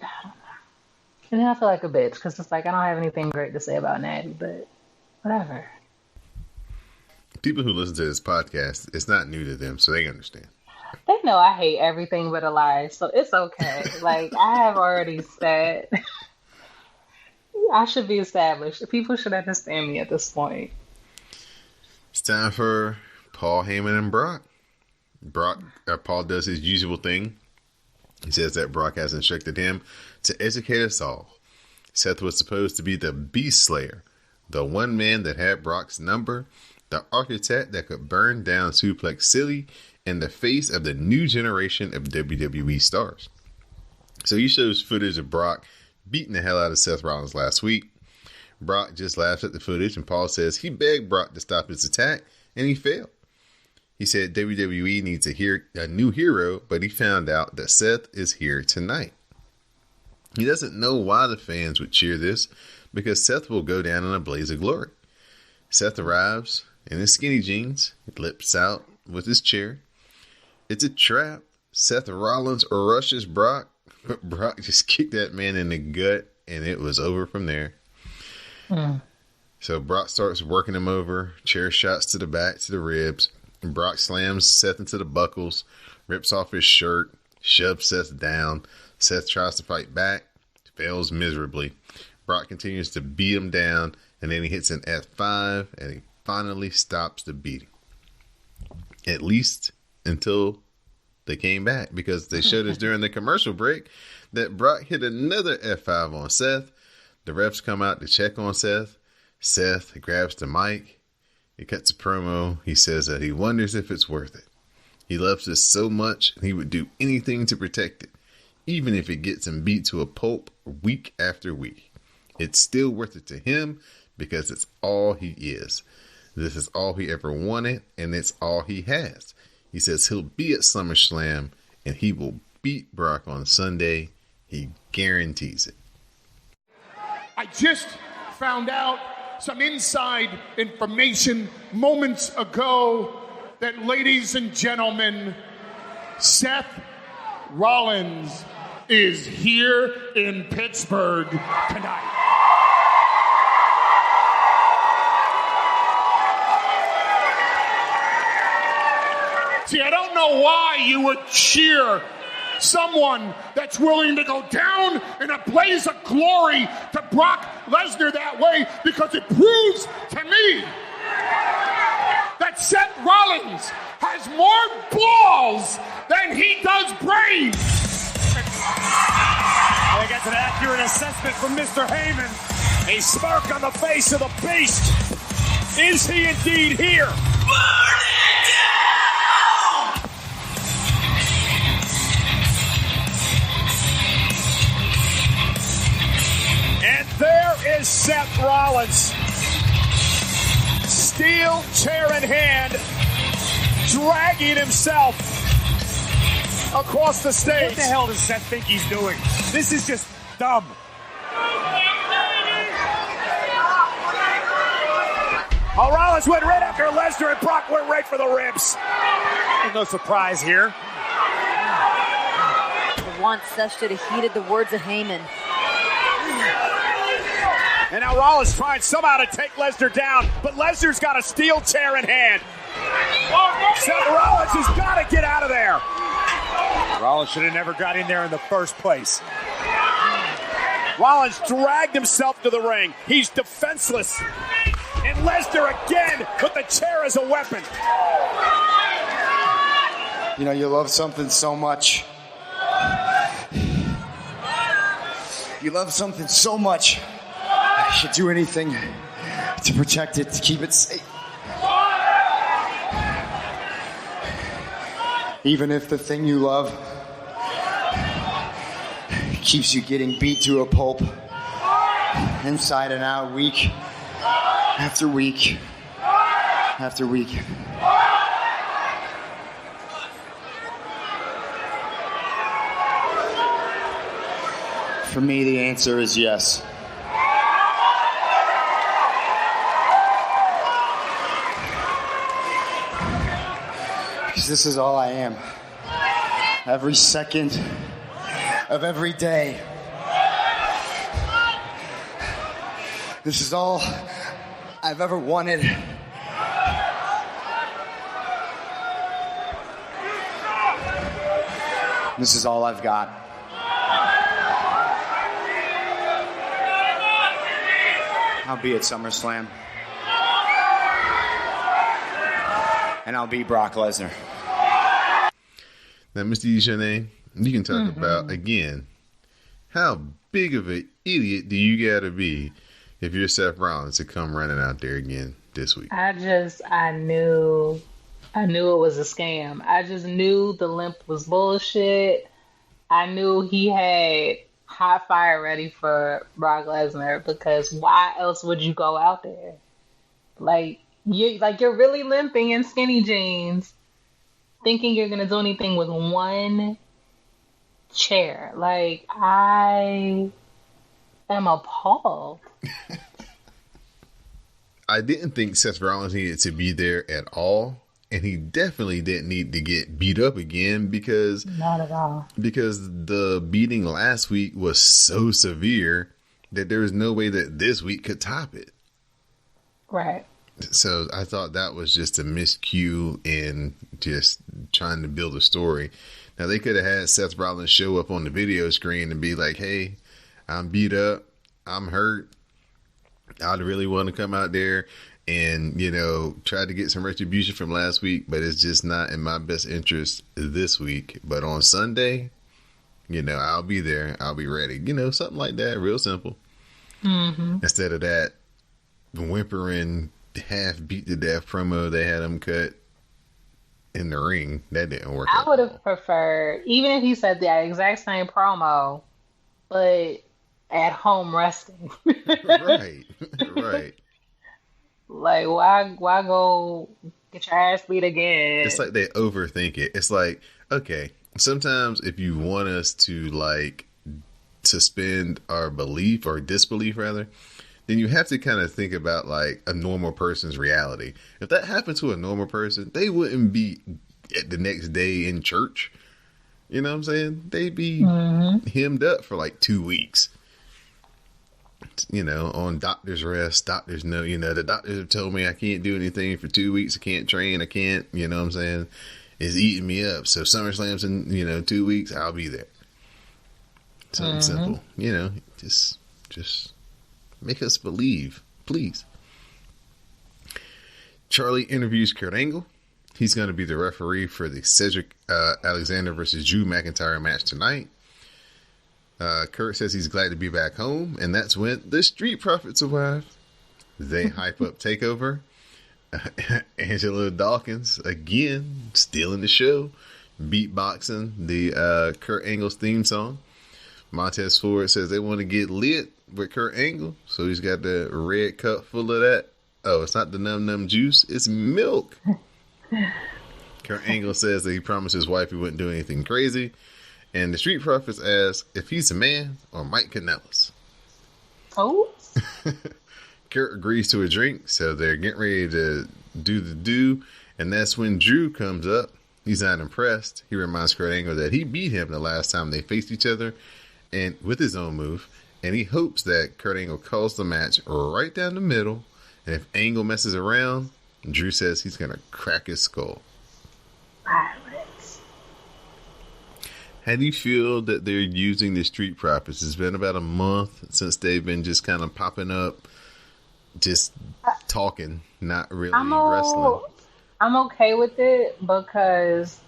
Speaker 4: And then I feel like a bitch because it's like I don't have anything great to say about Natty, but whatever.
Speaker 3: People who listen to this podcast, it's not new to them, so they understand.
Speaker 4: They know I hate everything but a lie, so it's okay. Like, I have already said, I should be established. People should understand me at this point.
Speaker 3: It's time for Paul Heyman and Brock. Paul does his usual thing. He says that Brock has instructed him to educate us all. Seth was supposed to be the Beast Slayer, the one man that had Brock's number, the architect that could burn down Suplex City, and the face of the new generation of WWE stars. So he shows footage of Brock beating the hell out of Seth Rollins last week. Brock just laughs at the footage, and Paul says he begged Brock to stop his attack, and he failed. He said WWE needs a new hero, but he found out that Seth is here tonight. He doesn't know why the fans would cheer this, because Seth will go down in a blaze of glory. Seth arrives in his skinny jeans, lips out with his chair. It's a trap. Seth Rollins rushes Brock, but Brock just kicked that man in the gut, and it was over from there. So Brock starts working him over, chair shots to the back, to the ribs. Brock slams Seth into the buckles, rips off his shirt, shoves Seth down. Seth tries to fight back, fails miserably. Brock continues to beat him down, and then he hits an F5, and he finally stops the beating. At least until they came back, because they showed us during the commercial break that Brock hit another F5 on Seth. The refs come out to check on Seth. Seth grabs the mic. He cuts a promo. He says that he wonders if it's worth it. He loves this so much, and he would do anything to protect it, even if it gets him beat to a pulp week after week. It's still worth it to him because it's all he is. This is all he ever wanted, and it's all he has. He says he'll be at SummerSlam, and he will beat Brock on Sunday. He guarantees it.
Speaker 5: I just found out some inside information moments ago that, ladies and gentlemen, Seth Rollins is here in Pittsburgh tonight. See, I don't know why you would cheer someone that's willing to go down in a blaze of glory to Brock Lesnar that way, because it proves to me that Seth Rollins has more balls than he does brains.
Speaker 6: I think that's an accurate assessment from Mr. Heyman. A smirk on the face of the beast. Is he indeed here? Burn it down! And there is Seth Rollins. Steel chair in hand, dragging himself across the stage. What the hell does Seth think he's doing? This is just dumb. Oh, Rollins went right after Lesnar, and Brock went right for the ribs. There's no surprise here.
Speaker 7: For once, Seth should have heeded the words of Heyman.
Speaker 6: And now Rollins trying somehow to take Lesnar down, but Lesnar's got a steel chair in hand. Seth Rollins has got to get out of there. Rollins should have never got in there in the first place. Rollins dragged himself to the ring. He's defenseless. And Lesnar again with the chair as a weapon.
Speaker 7: You know, you love something so much. You love something so much. You should do anything to protect it, to keep it safe. Even if the thing you love keeps you getting beat to a pulp, inside and out, week after week after week. For me, the answer is yes. Because this is all I am. Every second of every day. This is all I've ever wanted. This is all I've got. I'll be at SummerSlam. And I'll be Brock Lesnar.
Speaker 3: Now, Mr. Eugene, you can talk about, again, how big of an idiot do you got to be if you're Seth Rollins to come running out there again this week?
Speaker 4: I knew it was a scam. I just knew the limp was bullshit. I knew he had hot fire ready for Brock Lesnar, because why else would you go out there? You're really limping in skinny jeans, thinking you're gonna do anything with one chair. I am appalled.
Speaker 3: I didn't think Seth Rollins needed to be there at all. And he definitely didn't need to get beat up again, because
Speaker 4: not at all.
Speaker 3: Because the beating last week was so severe that there was no way that this week could top it.
Speaker 4: Right.
Speaker 3: So I thought that was just a miscue and just trying to build a story. Now, they could have had Seth Rollins show up on the video screen and be like, "Hey, I'm beat up. I'm hurt. I'd really want to come out there and, try to get some retribution from last week, but it's just not in my best interest this week. But on Sunday, I'll be there. I'll be ready." Something like that. Real simple. Mm-hmm. Instead of that whimpering, half beat to death promo they had him cut in the ring. That didn't work.
Speaker 4: I would have preferred, even if he said the exact same promo, but at home resting.
Speaker 3: Right.
Speaker 4: Why go get your ass beat again?
Speaker 3: It's like they overthink it. It's like, okay, sometimes if you want us to suspend our belief or disbelief rather, then you have to kind of think about a normal person's reality. If that happened to a normal person, they wouldn't be at the next day in church. You know what I'm saying? They'd be hemmed up for 2 weeks. On doctor's rest, doctors know, the doctors have told me I can't do anything for 2 weeks. I can't train. I can't, you know what I'm saying? It's eating me up. So SummerSlam's in, 2 weeks, I'll be there. Something simple, just make us believe, please. Charlie interviews Kurt Angle. He's going to be the referee for the Cedric Alexander versus Drew McIntyre match tonight. Kurt says he's glad to be back home, and that's when the Street Profits arrive. They hype up TakeOver. Angelo Dawkins, again, stealing the show, beatboxing the Kurt Angle's theme song. Montez Ford says they want to get lit with Kurt Angle, so he's got the red cup full of that. Oh, it's not the num num juice, it's milk. Kurt Angle says that he promised his wife he wouldn't do anything crazy. And the Street Profits ask if he's a man or Mike Kanellis.
Speaker 4: Oh.
Speaker 3: Kurt agrees to a drink, so they're getting ready to do the do. And that's when Drew comes up. He's not impressed. He reminds Kurt Angle that he beat him the last time they faced each other, and with his own move. And he hopes that Kurt Angle calls the match right down the middle. And if Angle messes around, Drew says he's going to crack his skull.
Speaker 4: Violence.
Speaker 3: How do you feel that they're using the Street Profits? It's been about a month since they've been just kind of popping up, just talking, not really wrestling.
Speaker 4: I'm okay with it because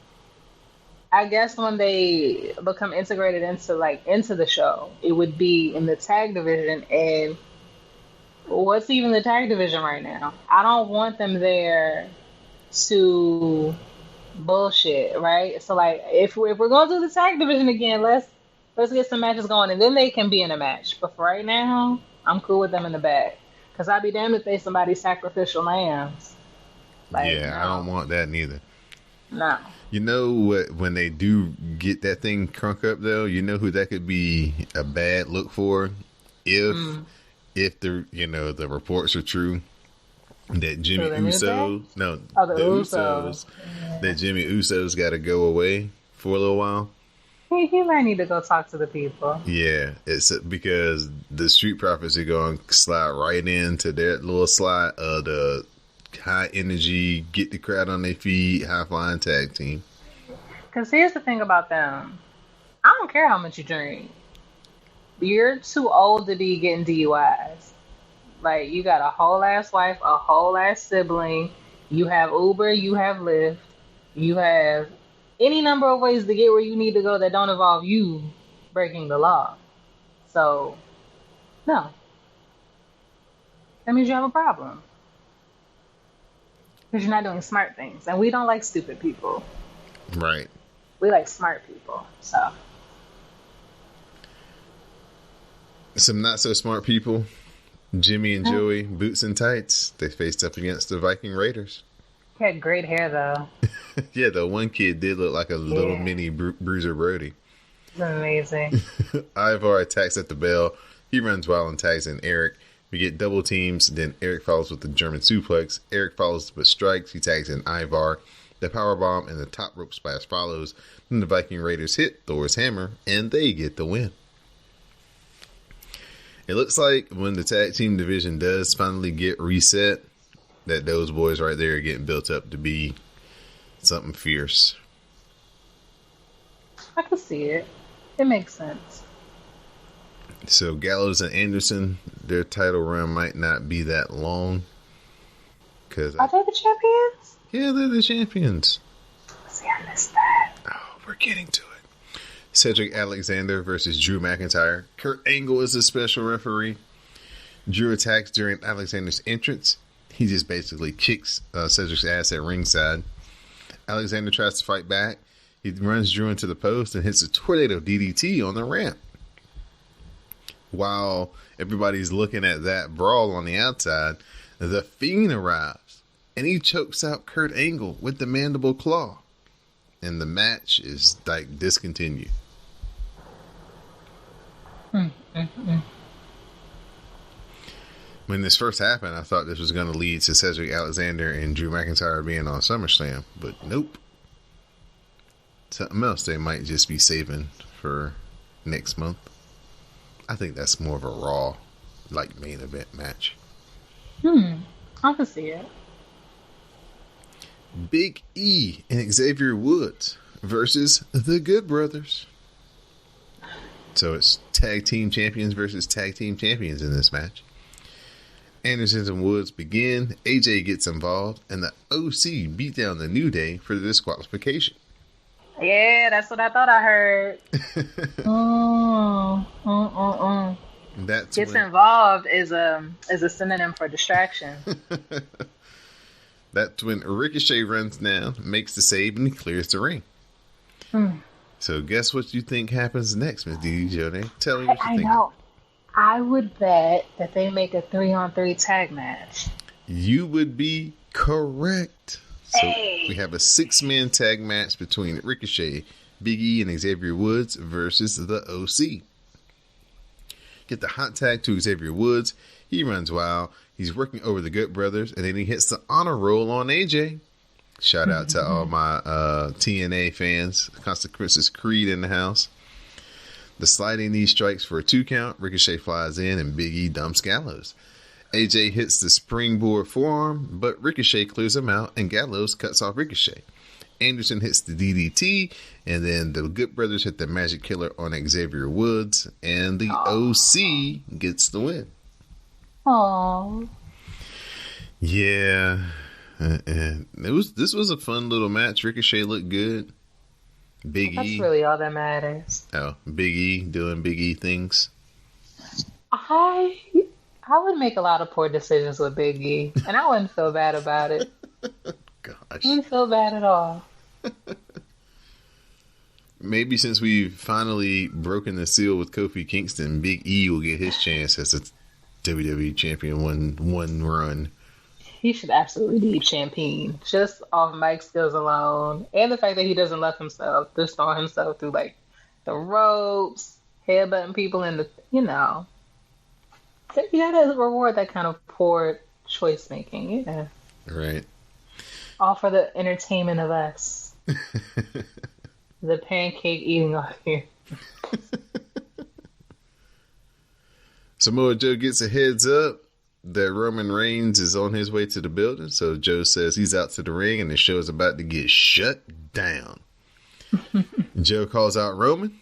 Speaker 4: I guess when they become integrated into the show, it would be in the tag division. And what's even the tag division right now? I don't want them there to bullshit, right? So like, if we're going to do the tag division again, let's get some matches going, and then they can be in a match. But for right now, I'm cool with them in the back because I'd be damned if they somebody's sacrificial lambs. Like,
Speaker 3: yeah, no. I don't want that neither.
Speaker 4: No.
Speaker 3: You know what? When they do get that thing crunk up, though, you know who that could be a bad look for if the reports are true that Jimmy Uso, the Usos, that Jimmy Uso's got to go away for a little while.
Speaker 4: He might need to go talk to the people.
Speaker 3: Yeah, it's because the Street Profits are going to slide right into their little slide of the high energy, get the crowd on their feet, high flying tag team.
Speaker 4: Because here's the thing about them. I don't care how much you drink. You're too old to be getting DUIs. Like, you got a whole ass wife, a whole ass sibling. You have Uber, you have Lyft. You have any number of ways to get where you need to go that don't involve you breaking the law. So, no. That means you have a problem. Because you're not doing smart things. And we don't like stupid people.
Speaker 3: Right.
Speaker 4: We like smart people. So.
Speaker 3: Some not so smart people. Jimmy and Joey, boots and tights. They faced up against the Viking Raiders.
Speaker 4: He had great hair, though.
Speaker 3: Yeah, the one kid did look like a little mini Bruiser Brody.
Speaker 4: It's amazing.
Speaker 3: Ivar attacks at the bell. He runs wild and tags in Eric. We get double teams. Then Eric follows with the German suplex. Eric follows with strikes. He tags in Ivar. The powerbomb and the top rope splash follows. Then the Viking Raiders hit Thor's hammer, and they get the win. It looks like when the tag team division does finally get reset, that those boys right there are getting built up to be something fierce.
Speaker 4: I can see it. It makes sense.
Speaker 3: So Gallows and Anderson, their title run might not be that long.
Speaker 4: Are they the champions?
Speaker 3: Yeah, they're the champions.
Speaker 4: See, I missed that.
Speaker 3: Oh, we're getting to it. Cedric Alexander versus Drew McIntyre. Kurt Angle is the special referee. Drew attacks during Alexander's entrance. He just basically kicks Cedric's ass at ringside. Alexander tries to fight back. He runs Drew into the post and hits a tornado DDT on the ramp. While everybody's looking at that brawl on the outside, the Fiend arrives and he chokes out Kurt Angle with the mandible claw. And the match is like discontinued. When this first happened, I thought this was going to lead to Cedric Alexander and Drew McIntyre being on SummerSlam, but nope. Something else they might just be saving for next month. I think that's more of a Raw, like, main event match.
Speaker 4: I can see it.
Speaker 3: Big E and Xavier Woods versus the Good Brothers. So it's tag team champions versus tag team champions in this match. Anderson and Woods begin. AJ gets involved, and the OC beat down the New Day for the disqualification.
Speaker 4: Yeah, that's what I thought I heard.
Speaker 3: That's
Speaker 4: gets involved is a synonym for distraction.
Speaker 3: That's when Ricochet runs down, makes the save, and he clears the ring. So guess what you think happens next, Miss Didi Jonay? Tell me what you think.
Speaker 4: I know. I would bet that they make a 3-on-3 tag match.
Speaker 3: You would be correct. So we have a 6-man tag match between Ricochet, Big E, and Xavier Woods versus the OC. Get the hot tag to Xavier Woods. He runs wild. He's working over the Good Brothers, and then he hits the honor roll on AJ. Shout out to all my TNA fans. Consequences Creed in the house. The sliding knee strikes for a 2 count. Ricochet flies in and Big E dumps Gallows. AJ hits the springboard forearm, but Ricochet clears him out and Gallows cuts off Ricochet. Anderson hits the DDT, and then the Good Brothers hit the Magic Killer on Xavier Woods, and the OC gets the win.
Speaker 4: Aww.
Speaker 3: Yeah, and this was a fun little match. Ricochet looked good. Big
Speaker 4: That's
Speaker 3: E.
Speaker 4: That's really all that matters.
Speaker 3: Oh, Big E doing Big E things.
Speaker 4: I would make a lot of poor decisions with Big E, and I wouldn't feel bad about it.
Speaker 3: Gosh.
Speaker 4: I wouldn't feel bad at all.
Speaker 3: Maybe since we've finally broken the seal with Kofi Kingston, Big E will get his chance as a WWE champion one run.
Speaker 4: He should absolutely be champion, just off mic skills alone, and the fact that he doesn't let himself just throw himself through like the ropes, headbutting people in the, you gotta reward that kind of poor choice making. Yeah,
Speaker 3: Right.
Speaker 4: all for the entertainment of us. The pancake eating off here.
Speaker 3: Samoa Joe gets a heads up that Roman Reigns is on his way to the building. So Joe says he's out to the ring and the show is about to get shut down. Joe calls out Roman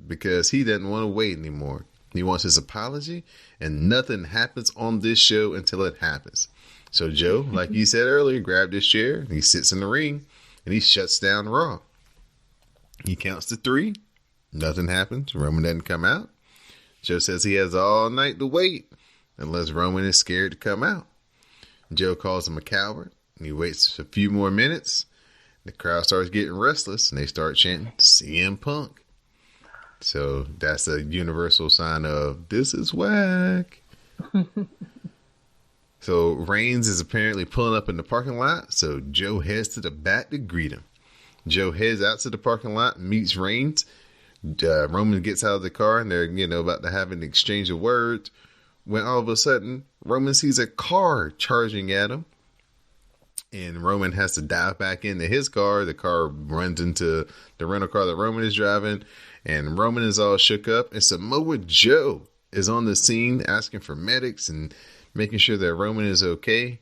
Speaker 3: because he doesn't want to wait anymore. He wants his apology, and nothing happens on this show until it happens. So Joe, like you said earlier, grabbed his chair, and he sits in the ring, and he shuts down Raw. He counts to 3. Nothing happens. Roman doesn't come out. Joe says he has all night to wait unless Roman is scared to come out. Joe calls him a coward, and he waits a few more minutes. The crowd starts getting restless, and they start chanting CM Punk. So that's a universal sign of this is whack. So Reigns is apparently pulling up in the parking lot, so Joe heads to the back to greet him. Joe heads out to the parking lot, meets Reigns. Roman gets out of the car, and they're about to have an exchange of words, when all of a sudden Roman sees a car charging at him, and Roman has to dive back into his car. The car runs into the rental car that Roman is driving, and Roman is all shook up, and Samoa Joe is on the scene asking for medics and making sure that Roman is okay.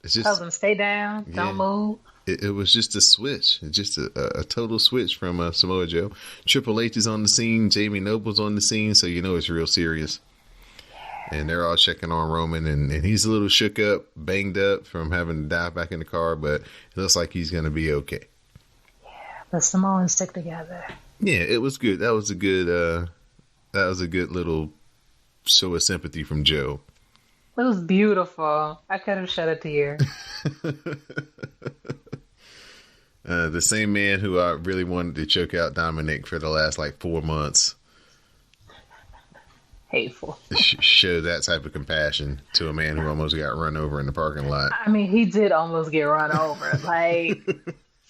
Speaker 3: It's just,
Speaker 4: Tells him stay down, don't move.
Speaker 3: It was just a switch. It's just a total switch from Samoa Joe. Triple H is on the scene. Jamie Noble's on the scene, so it's real serious. And they're all checking on Roman, and he's a little shook up, banged up from having to dive back in the car, but it looks like he's going to be okay.
Speaker 4: Yeah, the Samoans stick together.
Speaker 3: Yeah, it was good. That was a good little show of sympathy from Joe.
Speaker 4: It was beautiful. I could have shed a tear.
Speaker 3: The same man who I really wanted to choke out Dominic for the last 4 months.
Speaker 4: Hateful.
Speaker 3: Show that type of compassion to a man who almost got run over in the parking lot.
Speaker 4: I mean, he did almost get run over.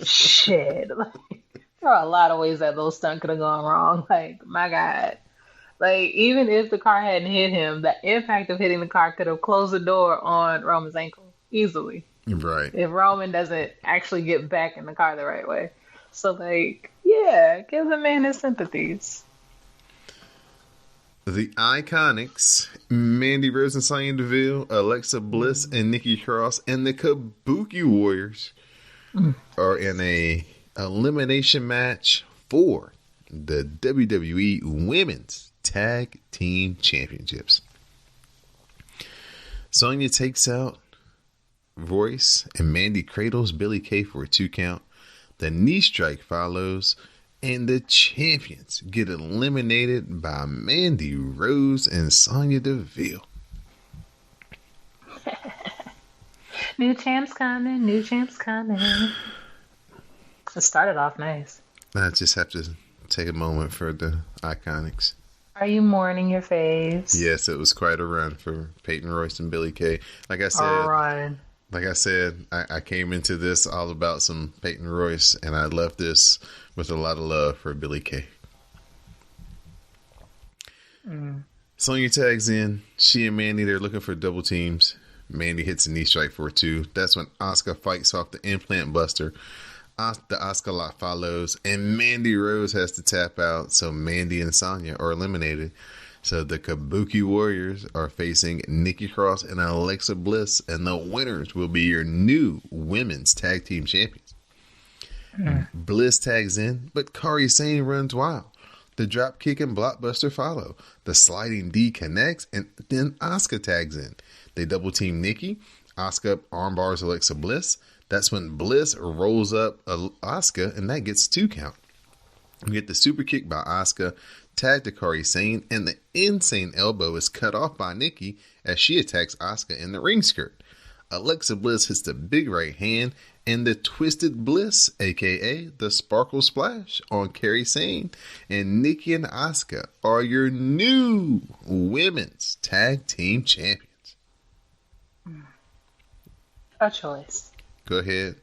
Speaker 4: Shit. There are a lot of ways that those stunts could have gone wrong. My God. Even if the car hadn't hit him, the impact of hitting the car could have closed the door on Roman's ankle easily.
Speaker 3: Right.
Speaker 4: If Roman doesn't actually get back in the car the right way. So, yeah, give the man his sympathies.
Speaker 3: The Iconics, Mandy Rose and Sonya Deville, Alexa Bliss and Nikki Cross, and the Kabuki Warriors are in a elimination match for the WWE Women's Tag Team Championships. Sonya takes out Royce, and Mandy cradles Billie Kay for a 2 count. The knee strike follows, and the champions get eliminated by Mandy Rose and Sonya Deville.
Speaker 4: New champs coming, new champs coming. It started off nice.
Speaker 3: I just have to take a moment for the Iconics.
Speaker 4: Are you mourning your face?
Speaker 3: Yes, it was quite a run for Peyton Royce and Billie Kay. Like I said, I came into this all about some Peyton Royce, and I left this with a lot of love for Billie Kay. Sonya tags in. She and Mandy, they're looking for double teams. Mandy hits a knee strike for a 2. That's when Asuka fights off the implant buster. The Asuka lock follows, and Mandy Rose has to tap out, so Mandy and Sonya are eliminated. So the Kabuki Warriors are facing Nikki Cross and Alexa Bliss, and the winners will be your new women's tag team champions. Bliss tags in, but Kairi Sane runs wild. The drop kick and blockbuster follow. The sliding D connects, and then Asuka tags in. They double team Nikki. Asuka armbars Alexa Bliss. That's when Bliss rolls up Asuka, and that gets 2 count. We get the super kick by Asuka, tag to Kairi Sane, and the insane elbow is cut off by Nikki as she attacks Asuka in the ring skirt. Alexa Bliss hits the big right hand and the Twisted Bliss, aka the Sparkle Splash, on Kairi Sane. And Nikki and Asuka are your new women's tag team champions.
Speaker 4: A choice.
Speaker 3: Go ahead.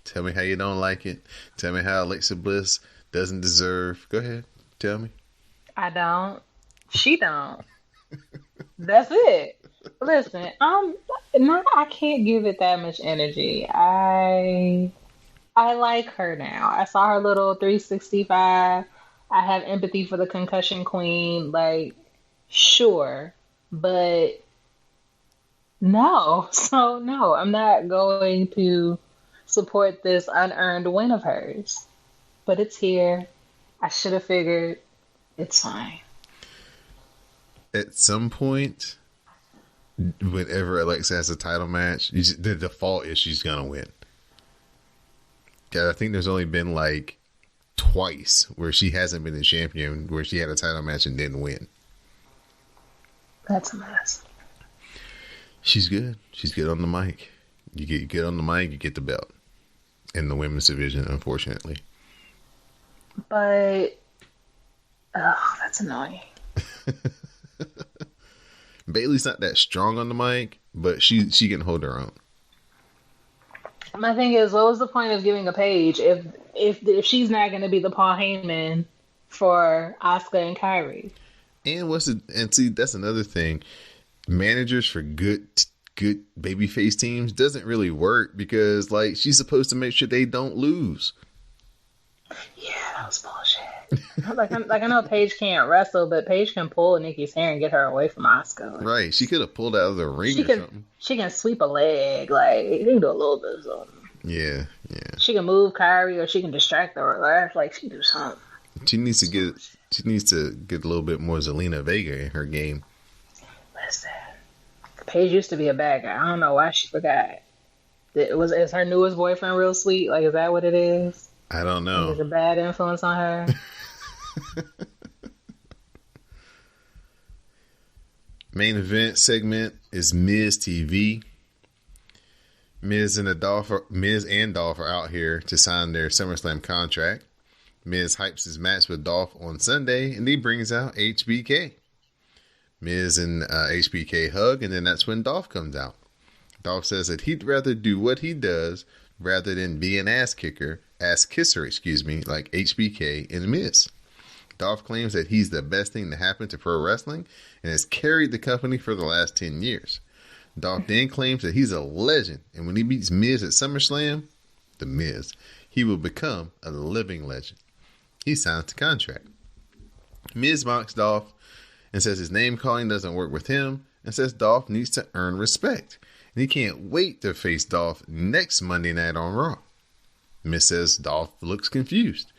Speaker 3: Tell me how you don't like it. Tell me how Alexa Bliss doesn't deserve. Go ahead. Tell me.
Speaker 4: I don't. She don't. That's it. Listen, I can't give it that much energy. I like her now. I saw her little 365. I have empathy for the concussion queen. Like, sure, but no. So no, I'm not going to support this unearned win of hers. But it's here. I should have figured. It's fine.
Speaker 3: At some point, whenever Alexa has a title match, the default is she's gonna win. I think there's only been like twice where she hasn't been the champion, where she had a title match and didn't win.
Speaker 4: That's a mess.
Speaker 3: She's good. She's good on the mic. You get good on the mic, you get the belt in the women's division, unfortunately.
Speaker 4: But that's annoying.
Speaker 3: Bayley's not that strong on the mic, but she can hold her own.
Speaker 4: My thing is, what was the point of giving a Paige if she's not going to be the Paul Heyman for Asuka and Kairi?
Speaker 3: And see, that's another thing. Managers for good babyface teams doesn't really work because, like, she's supposed to make sure they don't lose.
Speaker 4: Yeah, that was bullshit. I know Paige can't wrestle, but Paige can pull Nikki's hair and get her away from Asuka.
Speaker 3: Right, she could have pulled out of the ring or something.
Speaker 4: She can sweep a leg, like she can do a little bit of something.
Speaker 3: Yeah.
Speaker 4: She can move Kairi, or she can distract her. Like she can do something.
Speaker 3: She needs to get a little bit more Zelina Vega in her game.
Speaker 4: Listen, Paige used to be a bad guy. I don't know why she forgot. Is her newest boyfriend real sweet? Like, is that what it is?
Speaker 3: I don't know.
Speaker 4: Is it a bad influence on her?
Speaker 3: Main event segment is Miz TV. Miz and Dolph are out here to sign their SummerSlam contract. Miz hypes his match with Dolph on Sunday, and he brings out HBK. Miz and HBK hug, and then that's when Dolph comes out. Dolph says that he'd rather do what he does rather than be an ass kisser, like HBK and Miz. Dolph claims that he's the best thing to happen to pro wrestling and has carried the company for the last 10 years. Dolph then claims that he's a legend, and when he beats Miz at SummerSlam, the Miz, he will become a living legend. He signs the contract. Miz mocks Dolph and says his name calling doesn't work with him, and says Dolph needs to earn respect. And he can't wait to face Dolph next Monday night on Raw. Miz says Dolph looks confused.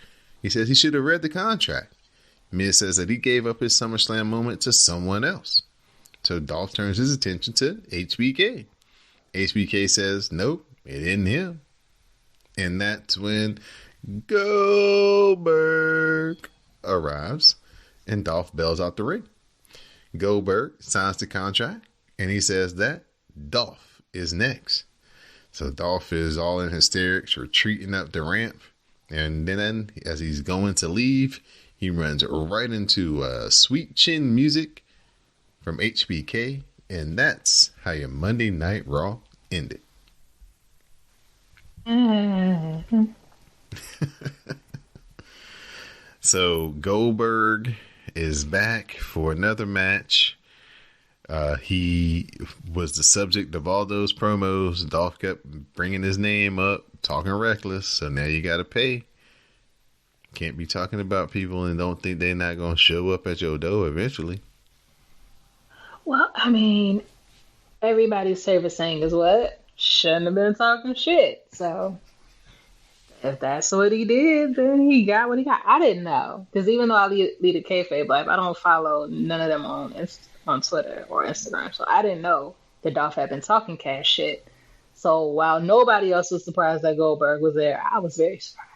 Speaker 3: He says he should have read the contract. Miz says that he gave up his SummerSlam moment to someone else. So Dolph turns his attention to HBK. HBK says, nope, it isn't him. And that's when Goldberg arrives and Dolph bails out the ring. Goldberg signs the contract and he says that Dolph is next. So Dolph is all in hysterics, retreating up the ramp. And then as he's going to leave, he runs right into Sweet Chin music from HBK. And that's how your Monday Night Raw ended.
Speaker 4: Mm-hmm.
Speaker 3: So Goldberg is back for another match. He was the subject of all those promos. Dolph kept bringing his name up, talking reckless. So now you got to pay. Can't be talking about people and don't think they're not going to show up at your door eventually.
Speaker 4: Well, I mean, everybody's favorite saying is what? Shouldn't have been talking shit. So if that's what he did, then he got what he got. I didn't know. Because even though I lead a kayfabe life, I don't follow none of them on Twitter or Instagram. So I didn't know that Dolph had been talking cash shit. So while nobody else was surprised that Goldberg was there, I was very surprised.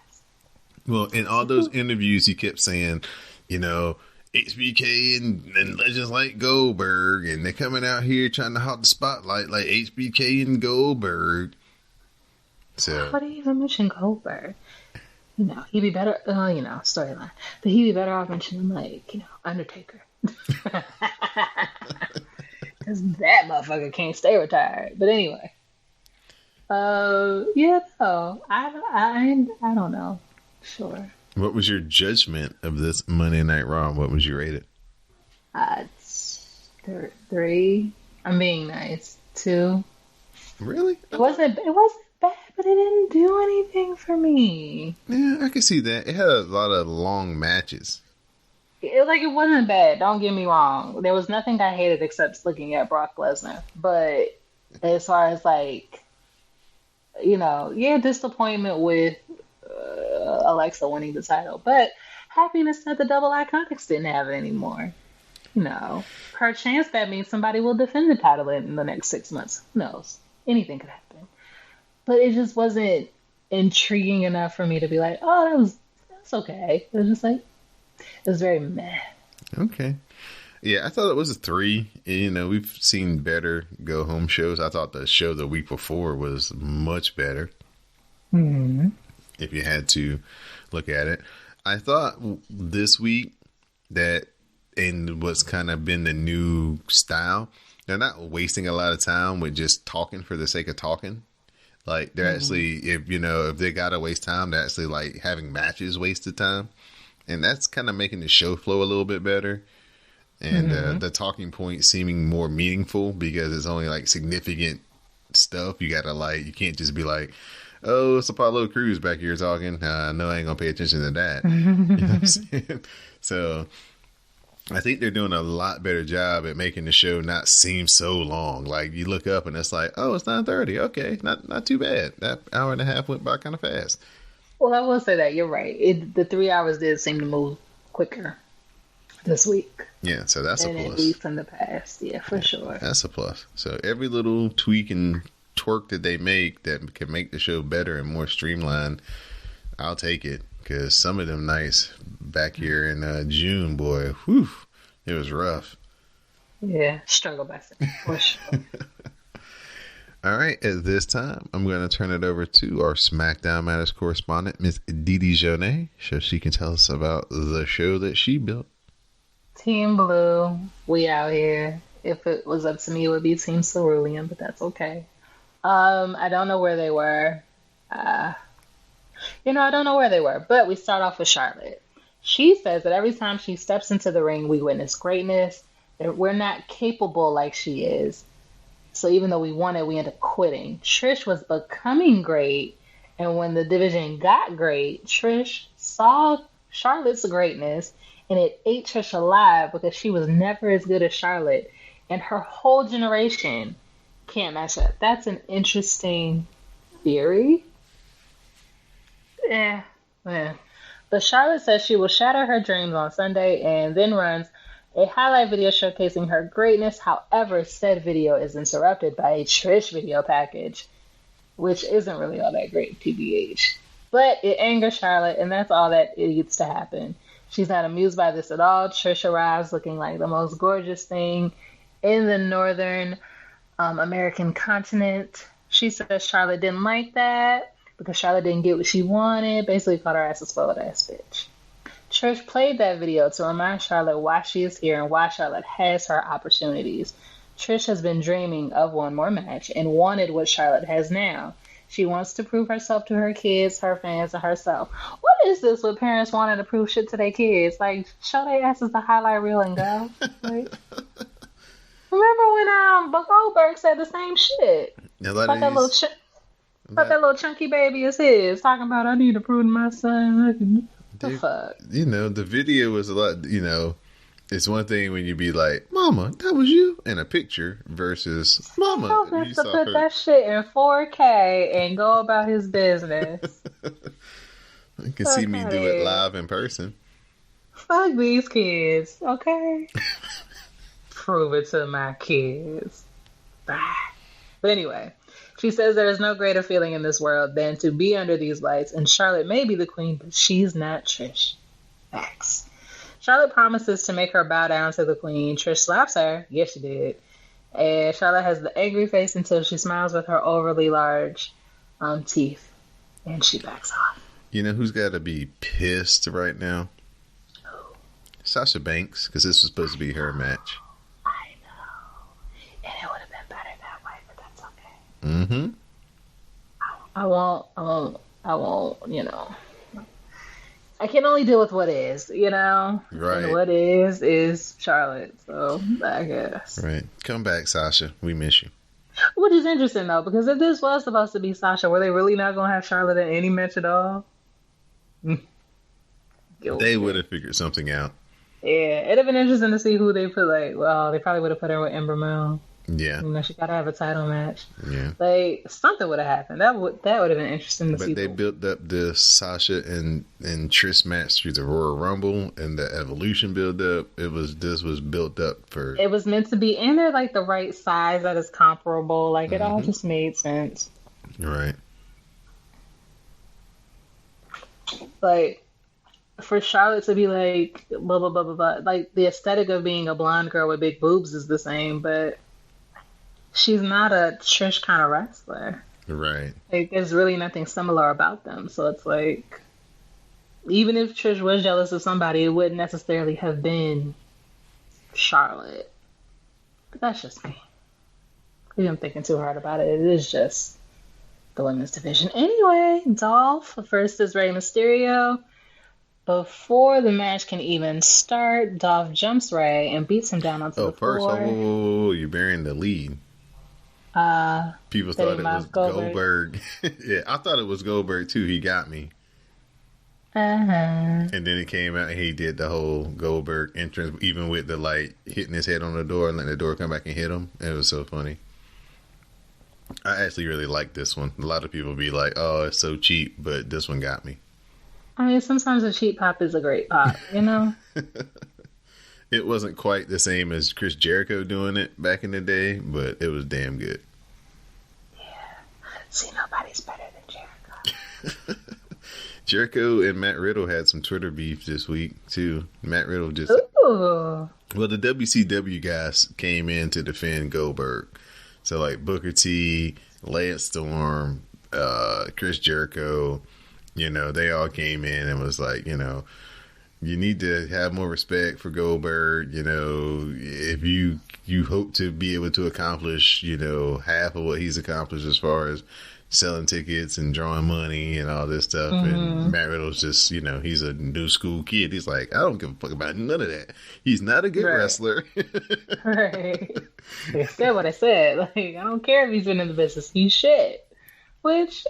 Speaker 3: Well, in all those interviews, he kept saying, you know, HBK and legends like Goldberg, and they're coming out here trying to hog the spotlight like HBK and Goldberg. So,
Speaker 4: why do you even mention Goldberg? You know, he'd be better, storyline. But he'd be better off mentioning, like, Undertaker. Because that motherfucker can't stay retired. But anyway. I don't know. Sure.
Speaker 3: What was your judgment of this Monday Night Raw? What would you rate it?
Speaker 4: It's 3. I'm being nice. 2.
Speaker 3: Really?
Speaker 4: It wasn't bad, but it didn't do anything for me.
Speaker 3: Yeah, I can see that. It had a lot of long matches.
Speaker 4: It wasn't bad. Don't get me wrong. There was nothing I hated except looking at Brock Lesnar. But as far as disappointment with Alexa winning the title, but happiness that the Double Iconics didn't have it anymore. Per chance that means somebody will defend the title in the next 6 months. Who knows? Anything could happen. But it just wasn't intriguing enough for me to be like, oh, that's okay. It was just it was very meh.
Speaker 3: Okay. Yeah, I thought it was a 3. We've seen better go-home shows. I thought the show the week before was much better.
Speaker 4: Mm-hmm.
Speaker 3: If you had to look at it. I thought this week that, and what's kind of been the new style, they're not wasting a lot of time with just talking for the sake of talking. Like, they're actually, if they got to waste time, they're actually, having matches wasted time. And that's kind of making the show flow a little bit better. And the talking point seeming more meaningful because it's only, significant stuff. You got to, you can't just be like, oh, it's Apollo Crews back here talking. No, I ain't going to pay attention to that. You know what I'm saying? So, I think they're doing a lot better job at making the show not seem so long. You look up and it's oh, it's 9:30. Okay, not too bad. That hour and a half went by kind of fast.
Speaker 4: Well, I will say that. You're right. The 3 hours did seem to move quicker this week.
Speaker 3: Yeah, so that's a plus.
Speaker 4: At least in the past. Yeah, for sure.
Speaker 3: That's a plus. So every little tweak and twerk that they make that can make the show better and more streamlined, I'll take it. Because some of them nights back here in June, boy, whew, it was rough.
Speaker 4: Yeah, struggle by for sure.
Speaker 3: All right, at this time, I'm going to turn it over to our SmackDown Matters correspondent, Miss Didi Jonay, so she can tell us about the show that she built.
Speaker 4: Team Blue, we out here. If it was up to me, it would be Team Cerulean, but that's okay. I don't know where they were. I don't know where they were, but we start off with Charlotte. She says that every time she steps into the ring, we witness greatness. That we're not capable like she is. So even though we won it, we end up quitting. Trish was becoming great, and when the division got great, Trish saw Charlotte's greatness, and it ate Trish alive because she was never as good as Charlotte, and her whole generation can't match up. That's an interesting theory. Yeah. But Charlotte says she will shatter her dreams on Sunday and then runs a highlight video showcasing her greatness. However, said video is interrupted by a Trish video package, which isn't really all that great, TBH. But it angers Charlotte, and that's all that needs to happen. She's not amused by this at all. Trish arrives looking like the most gorgeous thing in the northern American continent. She says Charlotte didn't like that because Charlotte didn't get what she wanted. Basically called her ass a spoiled ass bitch. Trish played that video to remind Charlotte why she is here and why Charlotte has her opportunities. Trish has been dreaming of one more match and wanted what Charlotte has now. She wants to prove herself to her kids, her fans, and herself. What is this with parents wanting to prove shit to their kids? Show their asses the highlight reel and go. Remember when Goldberg said the same shit?
Speaker 3: A lot of
Speaker 4: But that little chunky baby is his. Talking about, I need to prove to my son. The fuck?
Speaker 3: You know, the video was a lot, you know, it's one thing when you be like, Mama, that was you? In a picture versus, Mama.
Speaker 4: He has to put that shit in 4K and go about his business.
Speaker 3: You can see me do it live in person.
Speaker 4: Fuck these kids, okay? Prove it to my kids. Bye. But anyway, she says there is no greater feeling in this world than to be under these lights, and Charlotte may be the queen, but she's not Trish. Facts. Charlotte promises to make her bow down to the queen. Trish slaps her. Yes, she did. And Charlotte has the angry face until she smiles with her overly large teeth, and she backs off.
Speaker 3: You know who's got to be pissed right now?
Speaker 4: Who?
Speaker 3: Sasha Banks, because this was supposed to be her match.
Speaker 4: I know. And it would have been better that way, but that's okay.
Speaker 3: Mm-hmm.
Speaker 4: I won't, you know. I can only deal with what is, you know?
Speaker 3: Right.
Speaker 4: And what is Charlotte, so I guess.
Speaker 3: Right. Come back, Sasha. We miss you.
Speaker 4: Which is interesting, though, because if this was supposed to be Sasha, were they really not going to have Charlotte in any match at all?
Speaker 3: They would have figured something out.
Speaker 4: Yeah, it'd have been interesting to see who they put, like, well, they probably would have put her with Ember Moon.
Speaker 3: Yeah.
Speaker 4: You know, she got to have a title match.
Speaker 3: Yeah.
Speaker 4: Like, something would have happened. That would have been interesting to see.
Speaker 3: But they built up the Sasha and Trish match through the Royal Rumble and the Evolution build up. This was built up for.
Speaker 4: It was meant to be, and they're like the right size that is comparable. Like, it all just made sense.
Speaker 3: Right.
Speaker 4: Like, for Charlotte to be like, blah, blah, blah, blah, blah. Like, the aesthetic of being a blonde girl with big boobs is the same, but she's not a Trish kind of wrestler.
Speaker 3: Right.
Speaker 4: Like, there's really nothing similar about them. So it's like, even if Trish was jealous of somebody, it wouldn't necessarily have been Charlotte. But that's just me. Maybe I'm thinking too hard about it. It is just the women's division. Anyway, Dolph versus Rey Mysterio. Before the match can even start, Dolph jumps Rey and beats him down onto the floor.
Speaker 3: You're burying the lead. People thought it was Goldberg. Yeah, I thought it was Goldberg too. He got me. And then it came out and he did the whole Goldberg entrance, even with the light hitting his head on the door and letting the door come back and hit him. It was so funny. I actually really like this one. A lot of people be like, oh, it's so cheap, but this one got me.
Speaker 4: I mean, sometimes a cheap pop is a great pop, you know?
Speaker 3: It wasn't quite the same as Chris Jericho doing it back in the day, but it was damn good.
Speaker 4: Yeah. See, nobody's better than Jericho.
Speaker 3: Jericho and Matt Riddle had some Twitter beef this week, too. Matt Riddle just...
Speaker 4: Ooh.
Speaker 3: Well, the WCW guys came in to defend Goldberg. So, like, Booker T, Lance Storm, Chris Jericho, you know, they all came in and was like, you know, you need to have more respect for Goldberg. You know, if you hope to be able to accomplish, you know, half of what he's accomplished as far as selling tickets and drawing money and all this stuff. And Matt Riddle's just, you know, he's a new school kid. He's like, I don't give a fuck about none of that. He's not a good wrestler.
Speaker 4: Right. I said what I said. Like, I don't care if he's been in the business. He's shit. Which,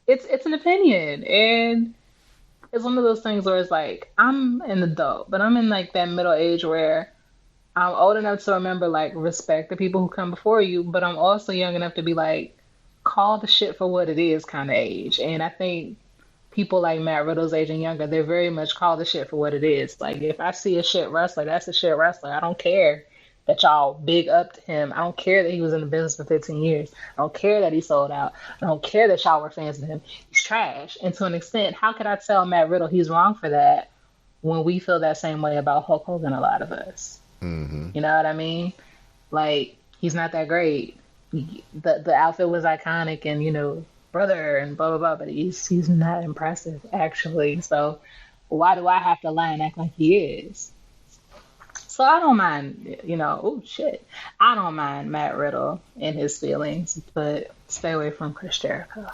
Speaker 4: it's an opinion. And it's one of those things where it's like, I'm an adult, but I'm in like that middle age where I'm old enough to remember, like, respect the people who come before you, but I'm also young enough to be like, call the shit for what it is kind of age. And I think people like Matt Riddle's age and younger, they're very much call the shit for what it is. Like, if I see a shit wrestler, that's a shit wrestler. I don't care that y'all big up to him. I don't care that he was in the business for 15 years. I don't care that he sold out. I don't care that y'all were fans of him. He's trash. And to an extent, how could I tell Matt Riddle he's wrong for that when we feel that same way about Hulk Hogan, a lot of us?
Speaker 3: Mm-hmm.
Speaker 4: You know what I mean? Like, he's not that great. The outfit was iconic and, you know, brother and blah, blah, blah, but he's not impressive, actually. So why do I have to lie and act like he is? So I don't mind, you know, oh, shit. I don't mind Matt Riddle and his feelings, but stay away from Chris Jericho.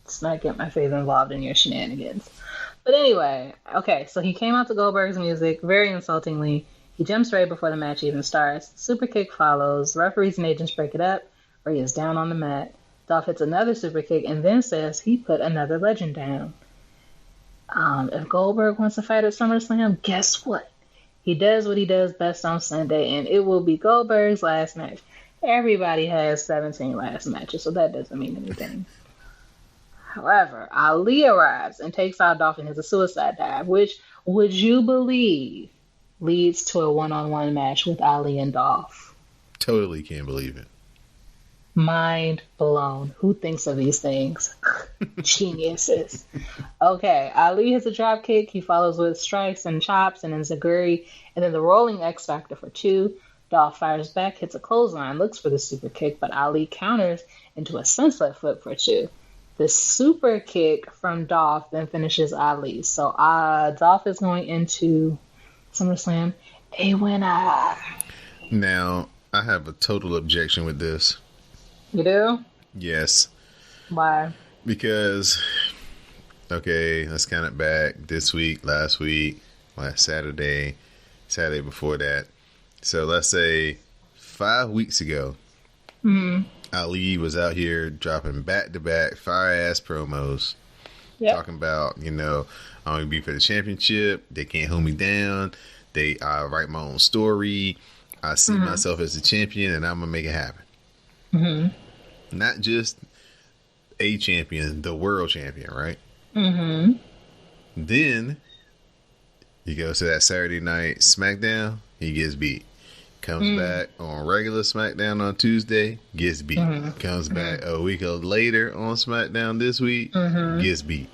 Speaker 4: Let's not get my face involved in your shenanigans. But anyway, okay, so he came out to Goldberg's music very insultingly. He jumps right before the match even starts. Super kick follows. Referees and agents break it up. where he is down on the mat. Dolph hits another super kick and then says he put another legend down. If Goldberg wants to fight at SummerSlam, guess what? He does what he does best on Sunday, and it will be Goldberg's last match. Everybody has 17 last matches, so that doesn't mean anything. However, Ali arrives and takes out Dolph and has a suicide dive, which, would you believe, leads to a one-on-one match with Ali and Dolph.
Speaker 3: Totally can't believe it.
Speaker 4: Mind blown. Who thinks of these things? Geniuses. Okay, Ali hits a drop kick. He follows with strikes and chops and then Zaguri, and then the rolling X Factor for 2. Dolph fires back, hits a clothesline, looks for the super kick, but Ali counters into a sunset flip for 2. The super kick from Dolph then finishes Ali. So Dolph is going into SummerSlam a winner.
Speaker 3: Now, I have a total objection with this.
Speaker 4: You do?
Speaker 3: Yes.
Speaker 4: Why?
Speaker 3: Because, okay, let's count it back. This week, last Saturday before that. So let's say 5 weeks ago, Ali was out here dropping back-to-back fire-ass promos. Yep. Talking about, I'm going to be for the championship. They can't hold me down. I write my own story. I see myself as the champion, and I'm going to make it happen. Mm-hmm. Not just a champion, the world champion, right? Mm-hmm. Then he goes to that Saturday night SmackDown. He gets beat. Comes back on regular SmackDown on Tuesday. Gets beat. Comes back a week later on SmackDown this week. Gets beat.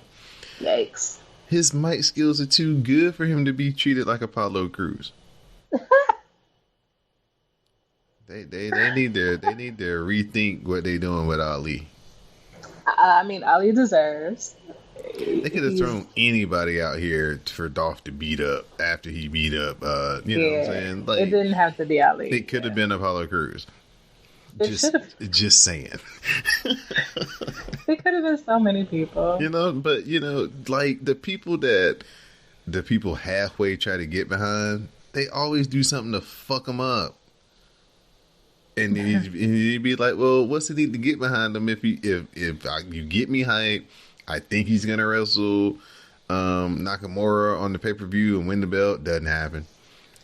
Speaker 4: Yikes.
Speaker 3: His mic skills are too good for him to be treated like Apollo Crews. They need to rethink what they're doing with Ali.
Speaker 4: I mean, Ali deserves.
Speaker 3: They could have thrown anybody out here for Dolph to beat up after he beat up. You know what I'm saying? Like,
Speaker 4: it didn't have to be Ali.
Speaker 3: It could have been Apollo Crews. Just saying.
Speaker 4: It could have been so many people.
Speaker 3: But like the people halfway try to get behind, they always do something to fuck them up. And you'd be like, well, what's the need to get behind him if you get me hyped? I think he's gonna wrestle Nakamura on the pay-per-view and win the belt. Doesn't happen.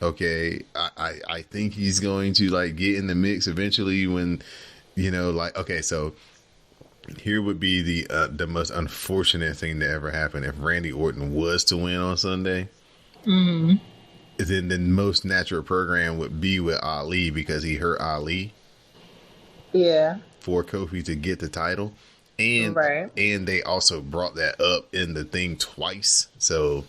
Speaker 3: Okay, I think he's going to like get in the mix eventually when okay. So here would be the most unfortunate thing to ever happen if Randy Orton was to win on Sunday. Mm-hmm. Then the most natural program would be with Ali because he hurt Ali. Yeah. For Kofi to get the title. And they also brought that up in the thing twice. So,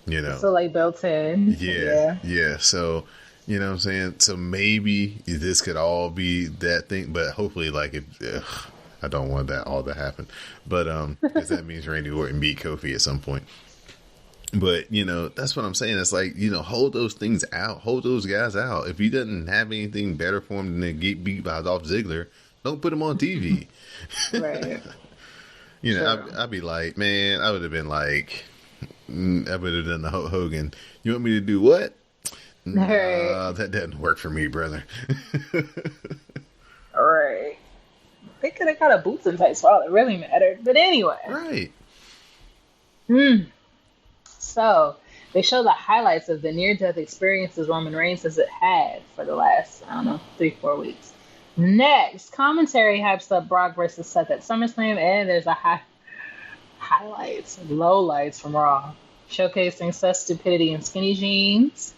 Speaker 3: So
Speaker 4: like built in.
Speaker 3: Yeah. So, you know what I'm saying? So maybe this could all be that thing. But hopefully, like, I don't want that all to happen. But because that means Randy Orton beat Kofi at some point. But, that's what I'm saying. It's like, hold those things out. Hold those guys out. If he doesn't have anything better for him than to get beat by Dolph Ziggler, don't put him on TV. Right. I'd be like, man, I would have been like, I would have done the Hulk Hogan. You want me to do what? No, that doesn't work for me, brother.
Speaker 4: All right. They could have got a boots and tights for all it really mattered. But anyway. Right. So, they show the highlights of the near-death experiences Roman Reigns has had for the last, 3-4 weeks. Next, commentary hypes up Brock versus Seth at SummerSlam, and there's a lowlights from Raw, showcasing Seth's stupidity in skinny jeans.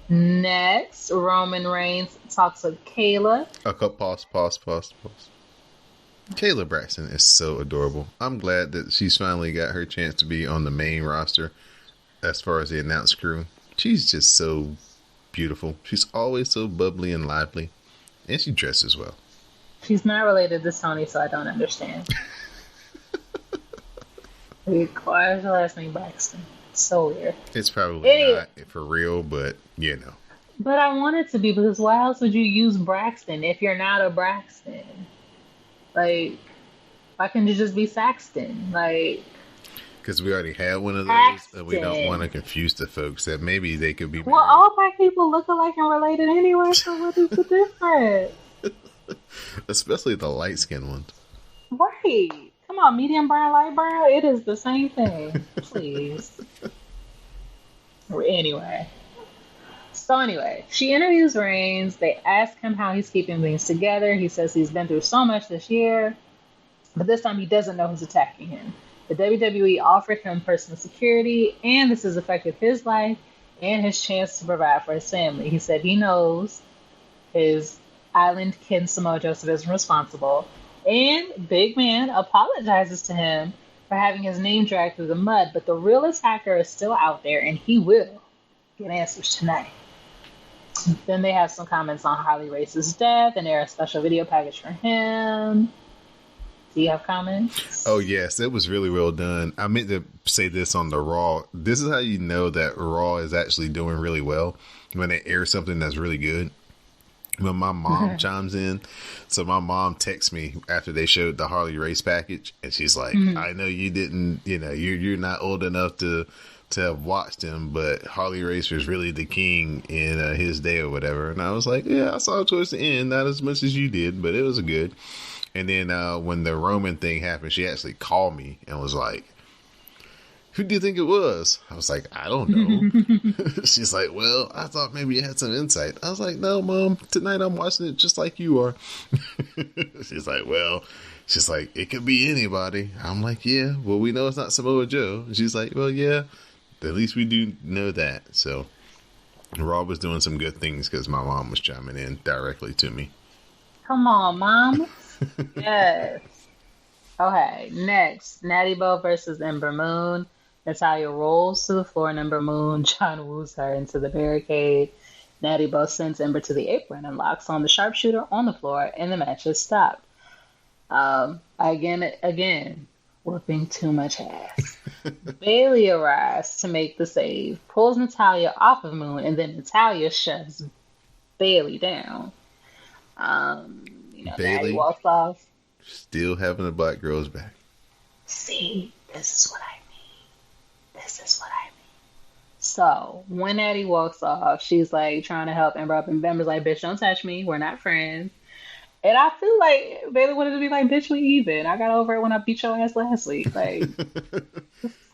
Speaker 4: Next, Roman Reigns talks with Kayla.
Speaker 3: Pause. Kayla Braxton is so adorable. I'm glad that she's finally got her chance to be on the main roster. As far as the announced crew, she's just so beautiful. She's always so bubbly and lively, and she dresses well.
Speaker 4: She's not related to Tony, so I don't understand. Why is her last name Braxton? It's so weird.
Speaker 3: It's probably not for real, but
Speaker 4: But I want it to be, because why else would you use Braxton if you're not a Braxton? Like, why can't you just be Saxton? Like.
Speaker 3: Because we already had one of those, and we don't want to confuse the folks that maybe they could be married.
Speaker 4: Well, all black people look alike and related anyway, so what is the difference?
Speaker 3: Especially the light-skinned ones.
Speaker 4: Right. Come on, medium brown, light brown. It is the same thing. Please. Anyway. She interviews Reigns. They ask him how he's keeping things together. He says he's been through so much this year, but this time he doesn't know who's attacking him. The WWE offered him personal security, and this has affected his life and his chance to provide for his family. He said he knows his island kid Samoa Joseph isn't responsible, and Big Man apologizes to him for having his name dragged through the mud, but the real attacker is still out there, and he will get answers tonight. Then they have some comments on Harley Race's death, and there a special video package for him. Do you have comments?
Speaker 3: Oh, yes. It was really well done. I meant to say this on the Raw. This is how you know that Raw is actually doing really well, when they air something that's really good. When my mom chimes in. So my mom texts me after they showed the Harley Race package, and she's like, I know you didn't, you're not old enough to have watched him, but Harley Race was really the king in his day or whatever. And I was like, yeah, I saw it towards the end, not as much as you did, but it was good. And then when the Roman thing happened, she actually called me and was like, who do you think it was? I was like, I don't know. She's like, well, I thought maybe you had some insight. I was like, no, Mom, tonight I'm watching it just like you are. She's like, it could be anybody. I'm like, yeah, well, we know it's not Samoa Joe. She's like, well, yeah, at least we do know that. So Rob was doing some good things because my mom was chiming in directly to me.
Speaker 4: Come on, Mom. Yes. Okay, next, Natty Bo versus Ember Moon. Natalya rolls to the floor and Ember Moon John woos her into the barricade. Natty Bo sends Ember to the apron and locks on the sharpshooter on the floor, and the match is stopped. Again, whooping too much ass. Bayley arrives to make the save, pulls Natalya off of Moon, and then Natalya shoves Bayley down.
Speaker 3: Bayley
Speaker 4: Natty walks off.
Speaker 3: Still having a black girl's back.
Speaker 4: See, this is what I mean. So, when Natty walks off, she's like trying to help Ember up, and Ember's like, bitch, don't touch me. We're not friends. And I feel like Bayley wanted to be like, bitch, we even. I got over it when I beat your ass last week. Like,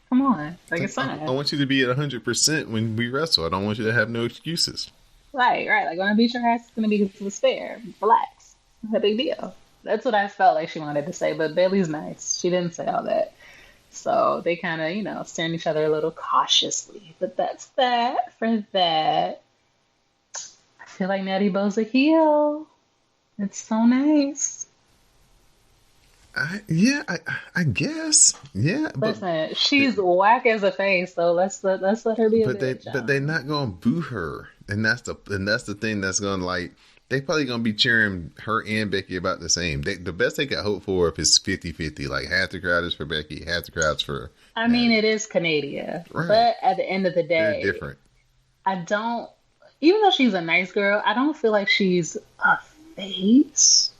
Speaker 4: come on. Like, it's fine.
Speaker 3: I want you to be at 100% when we wrestle. I don't want you to have no excuses.
Speaker 4: Right. Like, when I beat your ass, it's going to be because it was fair. Relax. It's a big deal. That's what I felt like she wanted to say, but Bayley's nice. She didn't say all that. So they kind of, stare at each other a little cautiously. But that's that for that. I feel like Natty Bo's a heel. It's so nice.
Speaker 3: I guess. Yeah.
Speaker 4: Listen, she's whack as a face, so let's let her be a bitch.
Speaker 3: But they're not gonna boo her. And that's the thing that's gonna they probably gonna be cheering her and Becky about the same. The best they could hope for if it's 50-50, like half the crowd is for Becky, half the crowd's for
Speaker 4: I mean, it is Canada.
Speaker 3: Right.
Speaker 4: But at the end of the day,
Speaker 3: they're different.
Speaker 4: Even though she's a nice girl, I don't feel like she's a face.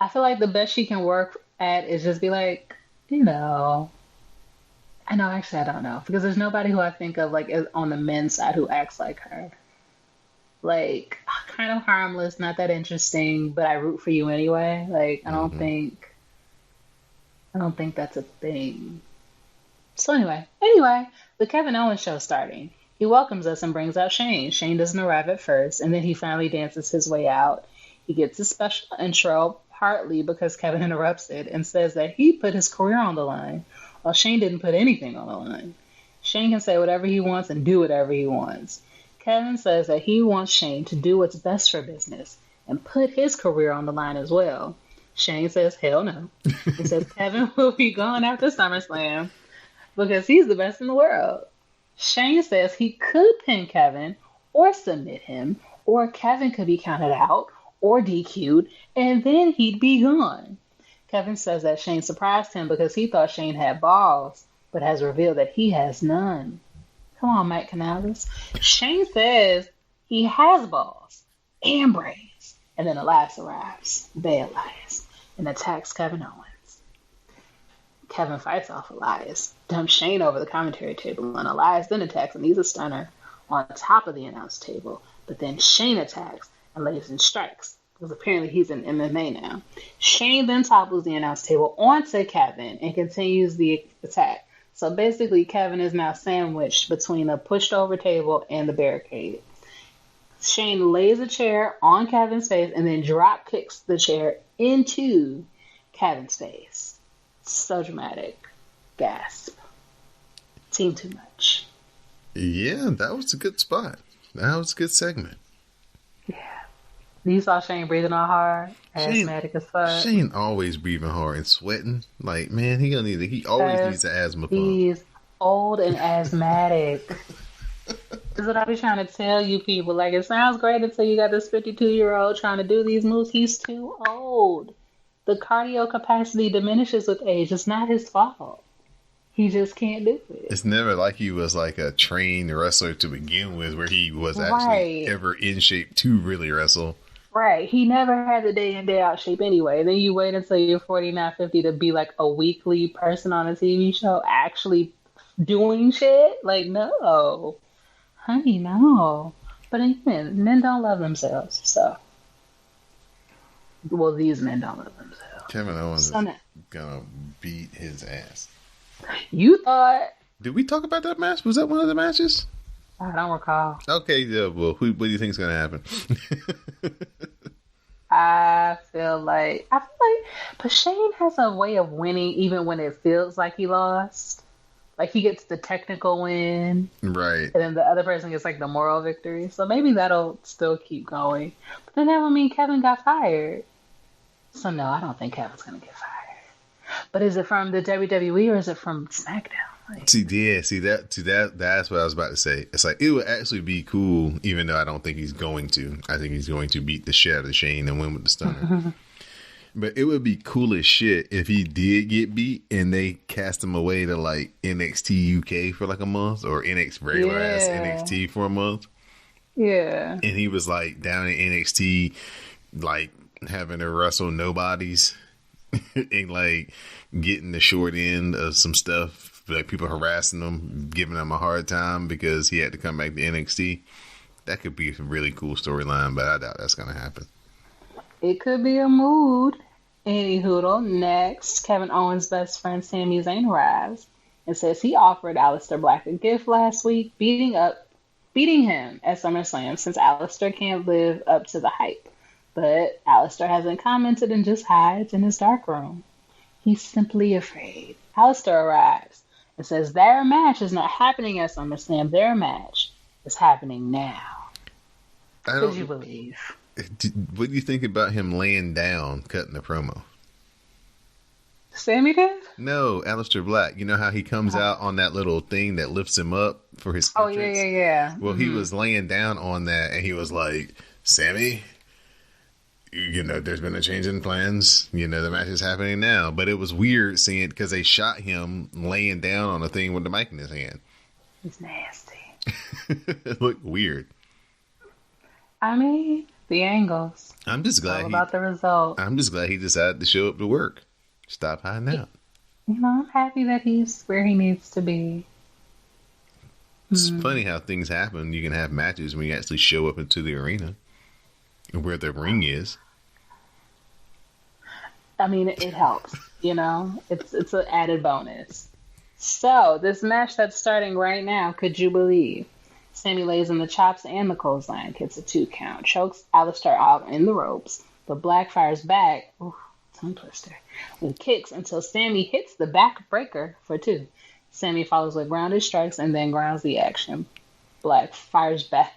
Speaker 4: I feel like the best she can work at is just be like, I don't know. Because there's nobody who I think of like on the men's side who acts like her. Like, kind of harmless, not that interesting, but I root for you anyway. Like, I don't think that's a thing. So anyway, the Kevin Owens show starting. He welcomes us and brings out Shane. Shane doesn't arrive at first, and then he finally dances his way out. He gets a special intro, partly because Kevin interrupts it and says that he put his career on the line, while Shane didn't put anything on the line. Shane can say whatever he wants and do whatever he wants. Kevin says that he wants Shane to do what's best for business and put his career on the line as well. Shane says, hell no. He says Kevin will be going after SummerSlam because he's the best in the world. Shane says he could pin Kevin or submit him, or Kevin could be counted out or DQ'd, and then he'd be gone. Kevin says that Shane surprised him because he thought Shane had balls, but has revealed that he has none. Come on, Mike Canales. Shane says he has balls and brains. And then Elias arrives, Bay Elias, and attacks Kevin Owens. Kevin fights off Elias, dumps Shane over the commentary table, and Elias then attacks and he's a stunner on top of the announce table. But then Shane attacks and lays in strikes because apparently he's in MMA now. Shane then topples the announce table onto Kevin and continues the attack. So basically, Kevin is now sandwiched between a pushed over table and the barricade. Shane lays a chair on Kevin's face and then drop kicks the chair into Kevin's face. So dramatic. Gasp. Team too much.
Speaker 3: Yeah, that was a good spot. That was a good segment.
Speaker 4: Yeah. You saw Shane breathing all hard, asthmatic as fuck.
Speaker 3: Shane always breathing hard and sweating. Like, man, he always needs an asthma pump.
Speaker 4: He's old and asthmatic. This is what I be trying to tell you people. Like, it sounds great until you got this 52-year-old trying to do these moves. He's too old. The cardio capacity diminishes with age. It's not his fault. He just can't do it.
Speaker 3: It's never like he was like a trained wrestler to begin with, where he was actually ever in shape to really wrestle.
Speaker 4: Right. He never had the day in, day out shape anyway. Then you wait until you're 49, 50 to be like a weekly person on a TV show actually doing shit? Like, no. Honey, no. But again, men don't love themselves, so. Well, these men don't love themselves.
Speaker 3: Kevin Owens is gonna beat his ass.
Speaker 4: You thought.
Speaker 3: Did we talk about that match? Was that one of the matches?
Speaker 4: I don't recall.
Speaker 3: Okay, yeah, well, what do you think is gonna happen?
Speaker 4: I feel like, but Shane has a way of winning even when it feels like he lost. Like, he gets the technical win.
Speaker 3: Right.
Speaker 4: And then the other person gets, like, the moral victory. So maybe that'll still keep going. But then that would mean Kevin got fired. So, no, I don't think Kevin's going to get fired. But is it from the WWE or is it from SmackDown? Like, that's what I was about to say. It's like, it would actually be cool, even though I don't think he's going to. I think he's going to beat the shit out of Shane and win with the stunner. But it would be cool as shit if he did get beat and they cast him away to like NXT UK for like a month or regular ass NXT for a month. Yeah.
Speaker 3: And he was like down in NXT, like having to wrestle nobodies and like getting the short end of some stuff, like people harassing him, giving him a hard time because he had to come back to NXT. That could be a really cool storyline, but I doubt that's going to happen.
Speaker 4: It could be a mood. Any hoodle. Next, Kevin Owens' best friend Sami Zayn arrives and says he offered Aleister Black a gift last week, beating him at SummerSlam since Aleister can't live up to the hype. But Aleister hasn't commented and just hides in his dark room. He's simply afraid. Aleister arrives and says their match is not happening at SummerSlam. Their match is happening now. Could you believe?
Speaker 3: What do you think about him laying down, cutting the promo?
Speaker 4: Sami did?
Speaker 3: No, Aleister Black. You know how he comes out on that little thing that lifts him up for his entrance?
Speaker 4: Yeah.
Speaker 3: Well, he was laying down on that, and he was like, Sammy, you know, there's been a change in plans. You know, the match is happening now. But it was weird seeing it because they shot him laying down on a thing with the mic in his hand.
Speaker 4: He's nasty.
Speaker 3: It looked weird.
Speaker 4: I mean, the angles.
Speaker 3: I'm just glad
Speaker 4: about the result.
Speaker 3: I'm just glad he decided to show up to work. Stop hiding out.
Speaker 4: You know, I'm happy that he's where he needs to be.
Speaker 3: It's funny how things happen. You can have matches when you actually show up into the arena and where the ring is.
Speaker 4: I mean, it helps. You know, it's an added bonus. So this match that's starting right now, could you believe? Sami lays in the chops and the clothesline, hits a 2 count, chokes Aleister out in the ropes, but Black fires back, tongue twister, with kicks until Sami hits the back breaker for 2. Sami follows with grounded strikes and then grounds the action. Black fires back.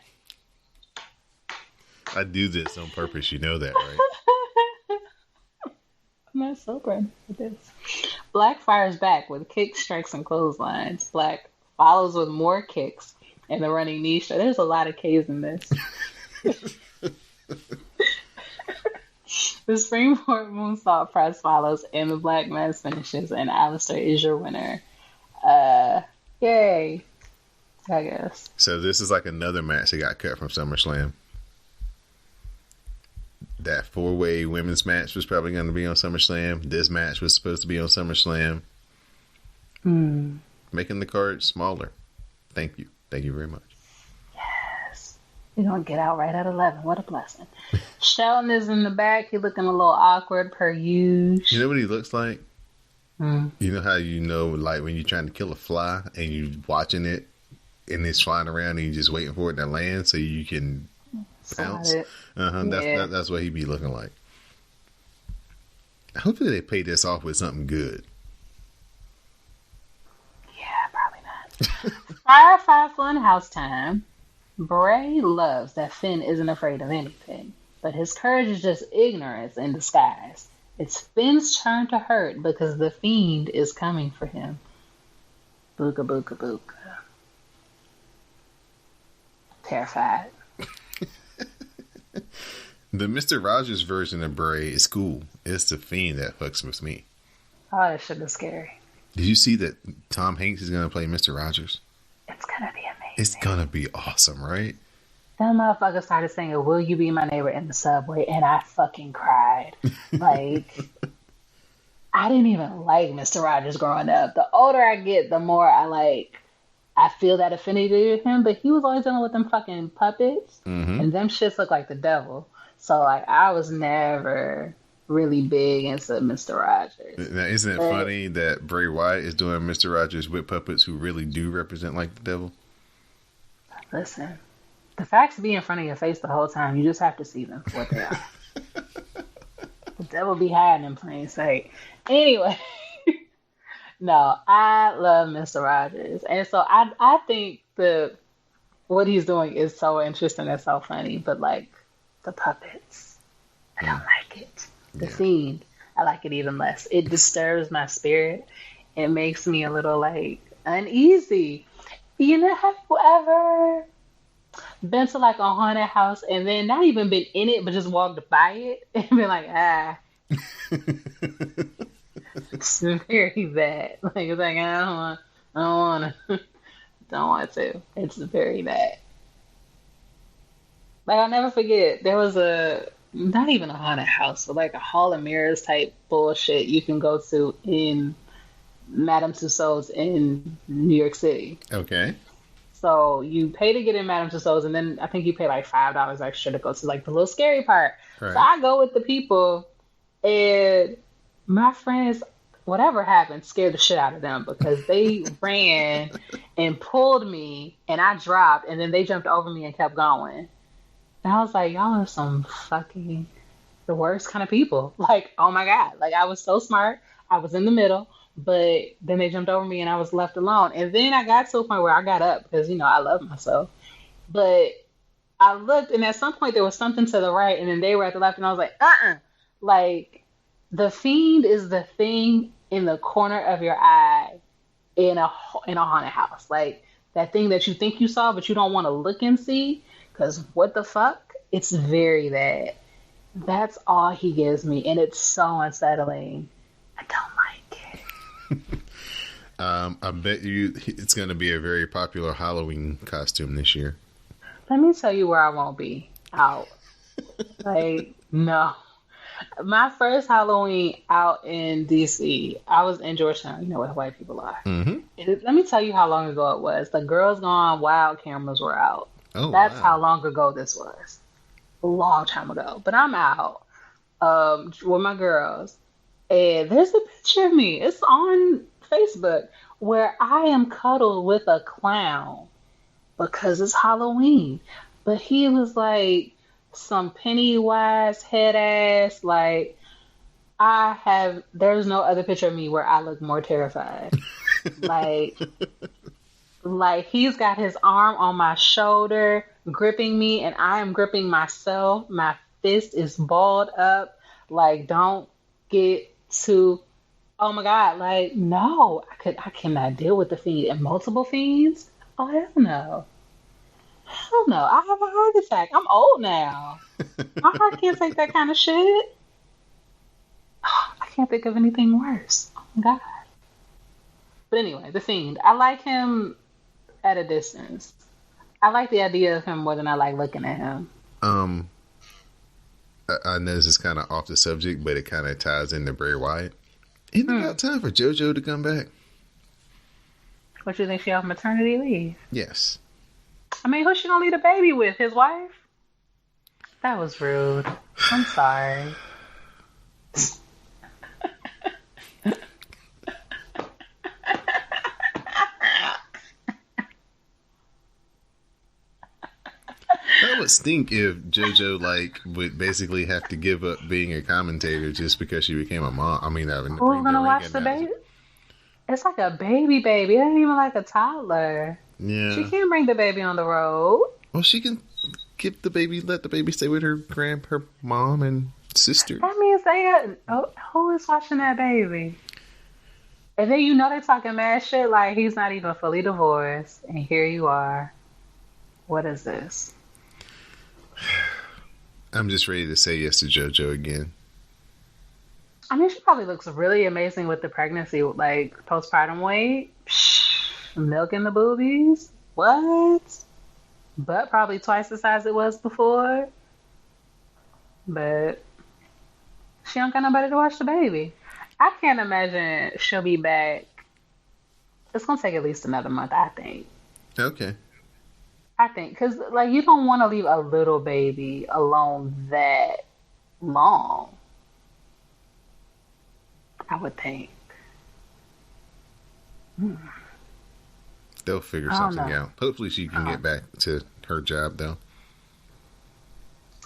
Speaker 3: I do this on purpose, you know that, right?
Speaker 4: I'm not sober with this. Black fires back with kicks, strikes, and clotheslines. Black follows with more kicks and the running knee strike. There's a lot of K's in this. The springboard moonsault press follows, and the Black Mass finishes, and Aleister is your winner. Yay. I guess.
Speaker 3: So this is like another match that got cut from SummerSlam. That 4-way women's match was probably going to be on SummerSlam. This match was supposed to be on SummerSlam. Making the card smaller. Thank you. Thank you very much.
Speaker 4: Yes. You're going to get out right at 11. What a blessing. Shelton is in the back. He's looking a little awkward per usual.
Speaker 3: You know what he looks like? You know how like when you're trying to kill a fly and you're watching it and it's flying around and you're just waiting for it to land so you can pounce?
Speaker 4: Yeah.
Speaker 3: That's what he'd be looking like. Hopefully they pay this off with something good.
Speaker 4: Yeah, probably not. Firefly Funhouse time. Bray loves that Finn isn't afraid of anything, but his courage is just ignorance in disguise. It's Finn's turn to hurt because the Fiend is coming for him. Booga booga booga. Terrified.
Speaker 3: The Mr. Rogers version of Bray is cool. It's the Fiend that fucks with me.
Speaker 4: Oh, that shit is scary.
Speaker 3: Did you see that Tom Hanks is going to play Mr. Rogers?
Speaker 4: It's gonna be amazing.
Speaker 3: It's going to be awesome, right?
Speaker 4: That motherfucker started singing "Will You Be My Neighbor" in the subway, and I fucking cried. Like, I didn't even like Mr. Rogers growing up. The older I get, the more I feel that affinity with him, but he was always dealing with them fucking puppets, and them shits look like the devil. So, like, I was never really big into Mr. Rogers.
Speaker 3: Now, isn't it funny that Bray Wyatt is doing Mr. Rogers with puppets who really do represent like the devil?
Speaker 4: Listen, the facts be in front of your face the whole time. You just have to see them for what they are. The devil be hiding in plain sight. Anyway, no, I love Mr. Rogers. And so I think what he's doing is so interesting and so funny. But, like, the puppets, I don't like it. The Fiend, I like it even less. It disturbs my spirit. It makes me a little, like, uneasy. You know, have you ever been to, like, a haunted house and then not even been in it, but just walked by it and been like, It's very bad. Like, it's like, I don't want to. It's very bad. Like, I'll never forget, there was not even a haunted house, but like a Hall of Mirrors type bullshit you can go to in Madame Tussauds in New York City.
Speaker 3: Okay.
Speaker 4: So you pay to get in Madame Tussauds, and then I think you pay like $5 extra to go to like the little scary part. Right. So I go with the people, and my friends, whatever happened, scared the shit out of them because they ran and pulled me, and I dropped, and then they jumped over me and kept going. And I was like, y'all are some fucking the worst kind of people. Like, oh my God. Like, I was so smart. I was in the middle, but then they jumped over me and I was left alone. And then I got to a point where I got up because, I love myself. But I looked, and at some point there was something to the right, and then they were at the left, and I was like, Like, the Fiend is the thing in the corner of your eye in a haunted house. Like, that thing that you think you saw, but you don't want to look and see. Because what the fuck? It's very bad. That's all he gives me. And it's so unsettling. I don't like it.
Speaker 3: I bet you it's going to be a very popular Halloween costume this year.
Speaker 4: Let me tell you where I won't be out. Like, no. My first Halloween out in D.C., I was in Georgetown. You know where white people are. Mm-hmm. Let me tell you how long ago it was. The Girls Gone Wild cameras were out.
Speaker 3: Oh,
Speaker 4: that's
Speaker 3: wow.
Speaker 4: how long ago this was. A long time ago. But I'm out with my girls. And there's a picture of me. It's on Facebook where I am cuddled with a clown because it's Halloween. But he was like some Pennywise head ass. Like, there's no other picture of me where I look more terrified. Like, he's got his arm on my shoulder, gripping me, and I am gripping myself. My fist is balled up. Like, don't get too... Oh, my God. Like, no. I cannot deal with the Fiend. And multiple Fiends? Oh, hell no. Hell no. I have a heart attack. I'm old now. My heart can't take that kind of shit. I can't think of anything worse. Oh, my God. But anyway, the Fiend. I like him at a distance. I like the idea of him more than I like looking at him.
Speaker 3: I know this is kind of off the subject, but it kind of ties into Bray Wyatt. Isn't it about time for JoJo to come back?
Speaker 4: What, you think she off maternity leave?
Speaker 3: Yes.
Speaker 4: I mean, who's she gonna leave the baby with? His wife? That was rude. I'm sorry.
Speaker 3: That would stink if JoJo would basically have to give up being a commentator just because she became a mom. I mean,
Speaker 4: who's gonna watch the baby? It's like a baby. It ain't even like a toddler.
Speaker 3: Yeah.
Speaker 4: She can't bring the baby on the road.
Speaker 3: Well, she can let the baby stay with her mom and sister.
Speaker 4: That means who is watching that baby? And then they're talking mad shit like he's not even fully divorced, and here you are. What is this?
Speaker 3: I'm just ready to say yes to JoJo again.
Speaker 4: I mean, she probably looks really amazing with the pregnancy, like postpartum weight, milk in the boobies. What? But probably twice the size it was before. But she don't got nobody to watch the baby. I can't imagine she'll be back. It's gonna take at least another month, I think.
Speaker 3: Okay.
Speaker 4: I think, because you don't want to leave a little baby alone that long. I would think.
Speaker 3: They'll figure something out. Hopefully she can get back to her job, though.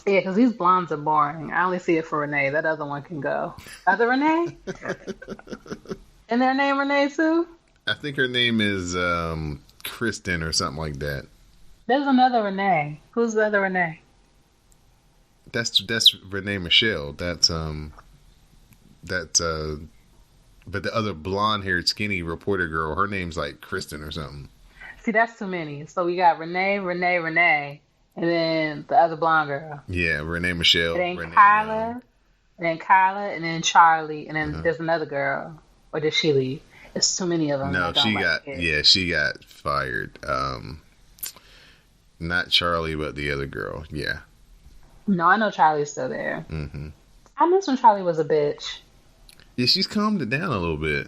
Speaker 4: Yeah, because these blondes are boring. I only see it for Renee. That other one can go. Other Renee? And their name Renee, too?
Speaker 3: I think her name is Kristen or something like that.
Speaker 4: There's another Renee. Who's the other Renee?
Speaker 3: That's Renee Michelle. But the other blonde-haired, skinny reporter girl, her name's like Kristen or something.
Speaker 4: See, that's too many. So we got Renee, and then the other blonde girl.
Speaker 3: Yeah, Renee Michelle.
Speaker 4: And then Kyla, and then Charlie, and then there's another girl. Or did she leave? It's too many of them.
Speaker 3: No, she got fired. Not Charlie, but the other girl. Yeah.
Speaker 4: No, I know Charlie's still there.
Speaker 3: Mm-hmm.
Speaker 4: I miss when Charlie was a bitch.
Speaker 3: Yeah, she's calmed it down a little bit.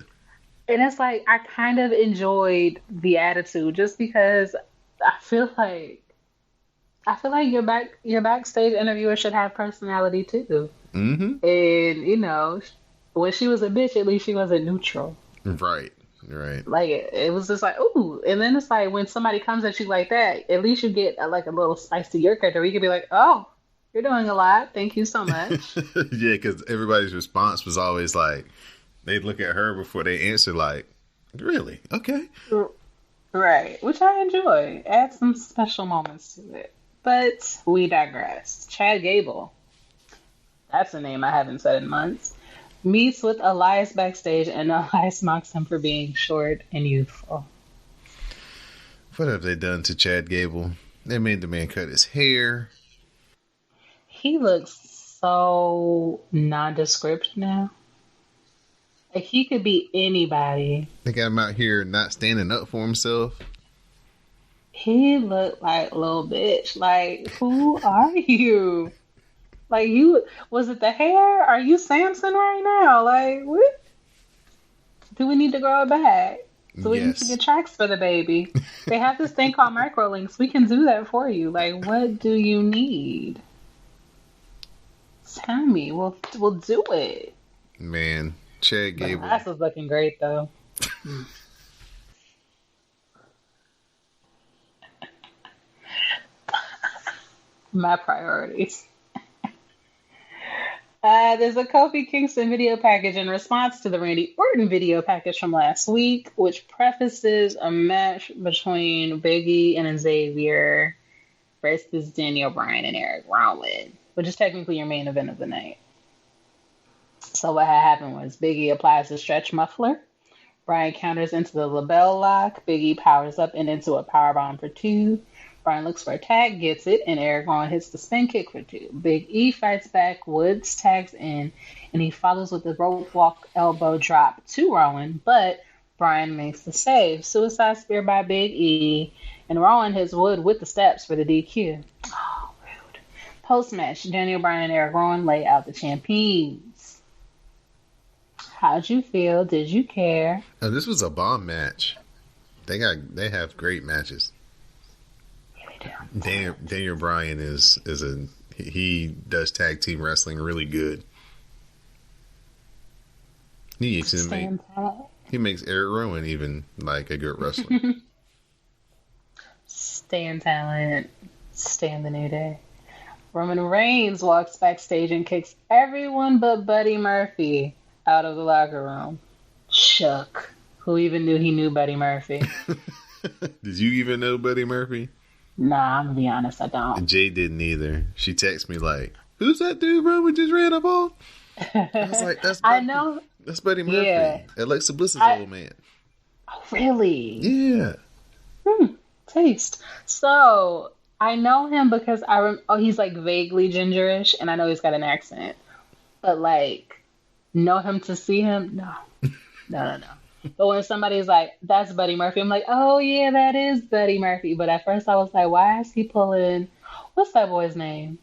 Speaker 4: And it's like, I kind of enjoyed the attitude just because I feel like your backstage interviewer should have personality too.
Speaker 3: Mm-hmm.
Speaker 4: And, when she was a bitch, at least she wasn't neutral.
Speaker 3: Right.
Speaker 4: Like, it was just like, ooh. And then it's like, when somebody comes at you like that, at least you get a little spice to your character where you can be like, oh, you're doing a lot. Thank you so much.
Speaker 3: Yeah, because everybody's response was always like, they'd look at her before they answer like, really? Okay.
Speaker 4: Right. Which I enjoy. Add some special moments to it. But we digress. Chad Gable. That's a name I haven't said in months. Meets with Elias backstage, and Elias mocks him for being short and youthful.
Speaker 3: What have they done to Chad Gable? They made the man cut his hair.
Speaker 4: He looks so nondescript now. Like, he could be anybody.
Speaker 3: They got him out here not standing up for himself.
Speaker 4: He looked like a little bitch. Like, who are you? Like, was it the hair? Are you Samson right now? Like, what? Do we need to grow it back? So we need to get tracks for the baby. They have this thing called microlinks. We can do that for you. Like, what do you need? Tell me. We'll do it.
Speaker 3: Man, Chad Gable.
Speaker 4: The glass is looking great, though. My priorities. There's a Kofi Kingston video package in response to the Randy Orton video package from last week, which prefaces a match between Big E and Xavier versus Daniel Bryan and Eric Rowan, which is technically your main event of the night. So what had happened was Big E applies the stretch muffler. Bryan counters into the label lock. Big E powers up and into a powerbomb for 2. Bryan looks for a tag, gets it, and Eric Rowan hits the spin kick for 2. Big E fights back, Woods tags in, and he follows with the rope walk elbow drop to Rowan, but Bryan makes the save. Suicide spear by Big E, and Rowan hits Wood with the steps for the DQ. Oh, rude. Post-match, Daniel Bryan and Eric Rowan lay out the champions. How'd you feel? Did you care?
Speaker 3: Oh, this was a bomb match. They have great matches.
Speaker 4: It
Speaker 3: Daniel Bryan he does tag team wrestling really good. He makes Eric Rowan even like a good wrestler.
Speaker 4: Stand talent. Stand the New Day. Roman Reigns walks backstage and kicks everyone but Buddy Murphy out of the locker room. Chuck, who even knew he knew Buddy Murphy?
Speaker 3: Did you even know Buddy Murphy?
Speaker 4: Nah, I'm gonna be honest, I don't.
Speaker 3: And Jay didn't either. She texted me like, "Who's that dude Roman just ran up on?" I was like, "That's Buddy.
Speaker 4: I know.
Speaker 3: That's Buddy Murphy,
Speaker 4: Yeah.
Speaker 3: Alexa Bliss's old man."
Speaker 4: Oh, really?
Speaker 3: Yeah.
Speaker 4: Taste. So I know him because he's like vaguely gingerish, and I know he's got an accent. But like, know him to see him? No. No. But when somebody's like, "That's Buddy Murphy," I'm like, "Oh yeah, that is Buddy Murphy." But at first I was like, "Why is he pulling? What's that boy's name?"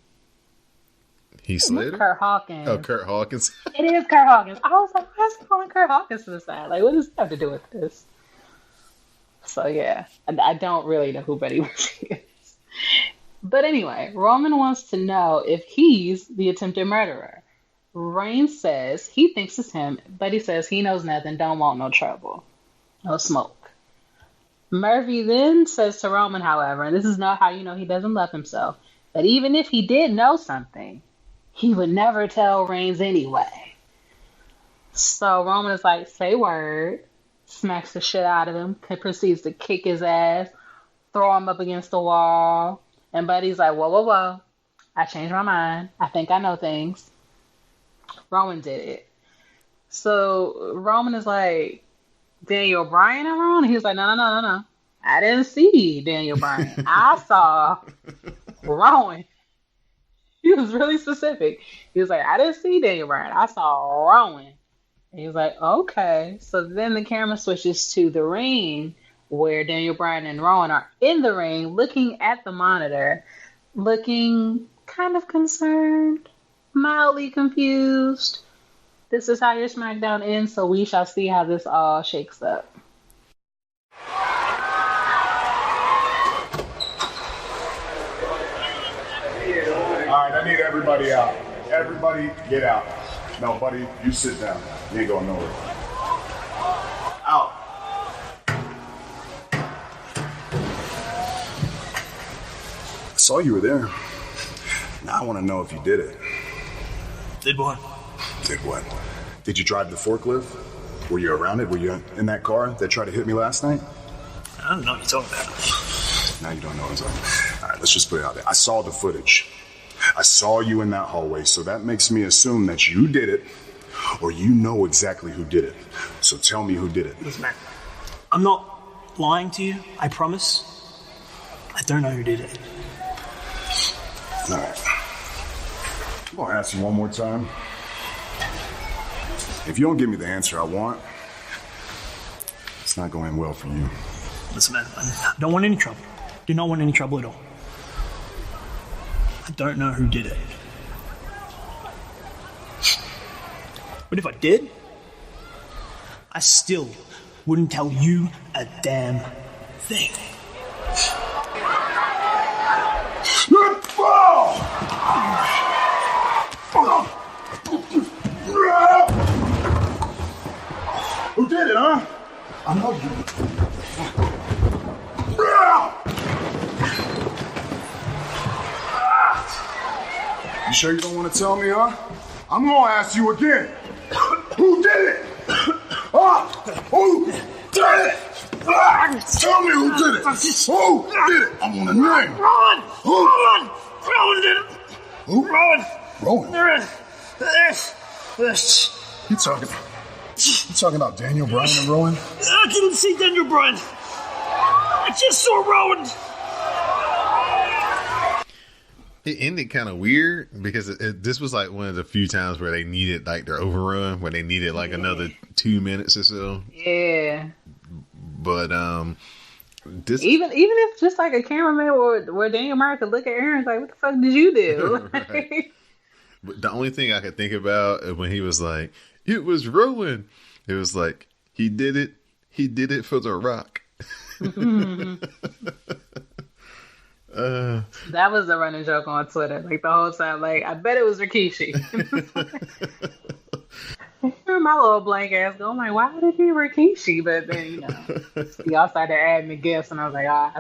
Speaker 3: Heath Slater?
Speaker 4: Kurt Hawkins.
Speaker 3: Oh, Kurt Hawkins.
Speaker 4: It is Kurt Hawkins. I was like, why is he pulling Kurt Hawkins to the side? Like, what does that have to do with this? So yeah, I don't really know who Buddy Murphy is. But anyway, Roman wants to know if he's the attempted murderer. Reigns says he thinks it's him, but he says he knows nothing, don't want no trouble. No smoke. Murphy then says to Roman, however, and this is not how you know he doesn't love himself, that even if he did know something, he would never tell Reigns anyway. So Roman is like, say word, smacks the shit out of him, proceeds to kick his ass, throw him up against the wall, and Buddy's like, whoa, I changed my mind. I think I know things. Roman did it. So Roman is like, Daniel Bryan and Roman? He was like, no. I didn't see Daniel Bryan. I saw Rowan. He was really specific. He was like, I didn't see Daniel Bryan. I saw Rowan. And he was like, okay. So then the camera switches to the ring where Daniel Bryan and Rowan are in the ring looking at the monitor, looking kind of concerned, mildly confused. This is how your SmackDown ends, so we shall see how this all shakes up.
Speaker 5: All right, I need everybody out. Everybody get out. No, buddy, you sit down. You ain't going nowhere. Out.
Speaker 8: I saw you were there. Now I want to know if you did it.
Speaker 9: Did what?
Speaker 8: Did what? Did you drive the forklift? Were you around it? Were you in that car that tried to hit me last night?
Speaker 9: I don't know what you're talking about.
Speaker 8: Now you don't know what I'm talking about. All right, let's just put it out there. I saw the footage. I saw you in that hallway, so that makes me assume that you did it, or you know exactly who did it. So tell me who did it.
Speaker 9: Listen, man, I'm not lying to you, I promise. I don't know who did it.
Speaker 8: All right. I'm going to ask you one more time. If you don't give me the answer I want, it's not going well for you.
Speaker 9: Listen, man, I don't want any trouble. Do not want any trouble at all. I don't know who did it. But if I did, I still wouldn't tell you a damn thing.
Speaker 8: Who did it, huh? I know you. You sure you don't want to tell me, huh? I'm gonna ask you again. Who did it? Who did it? Tell me who did it. Who did it? I want a name.
Speaker 9: Rowan did it.
Speaker 8: Who? Rowan. You talking about Daniel Bryan and Rowan?
Speaker 9: I didn't see Daniel Bryan. I just saw Rowan.
Speaker 3: It ended kind of weird because this was like one of the few times where they needed like their overrun, where they needed like another 2 minutes or so.
Speaker 4: Yeah.
Speaker 3: But this
Speaker 4: even if just like a cameraman where Daniel Bryan could look at Aaron's like, what the fuck did you do?
Speaker 3: Right. But the only thing I could think about when he was like, it was Rowan, it was like, he did it for The Rock.
Speaker 4: That was the running joke on Twitter, like the whole time. Like, I bet it was Rikishi. My little blank ass going like, why would it be Rikishi? But then, y'all started adding the gifts, and I was like, oh,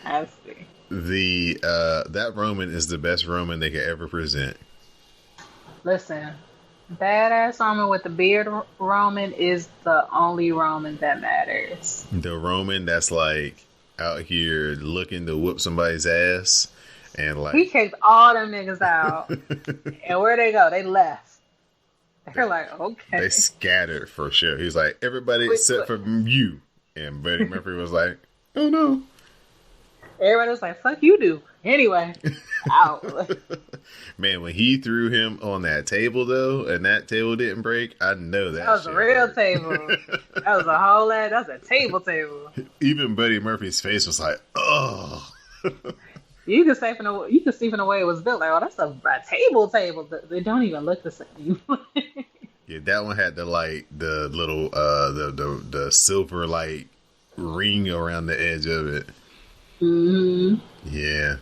Speaker 4: I see.
Speaker 3: That Roman is the best Roman they could ever present.
Speaker 4: Listen, badass Roman with the beard Roman is the only Roman that matters.
Speaker 3: The Roman that's like out here looking to whoop somebody's ass, and like
Speaker 4: he kicked all them niggas out, and where they go? They left. They're like, okay.
Speaker 3: They scattered for sure. He's like, everybody except for you, and Buddy Murphy was like, oh no.
Speaker 4: Everybody was like, fuck you do. Anyway, out.
Speaker 3: Man, when he threw him on that table, though, and that table didn't break, I know that
Speaker 4: was a real table. That was a whole lot. That was a table.
Speaker 3: Even Buddy Murphy's face was like, oh.
Speaker 4: You could see from the way it was built. Like, oh, that's a table. They don't even look the same.
Speaker 3: Yeah, that one had the little the silver like ring around the edge of it.
Speaker 4: Mm-hmm.
Speaker 3: Yeah,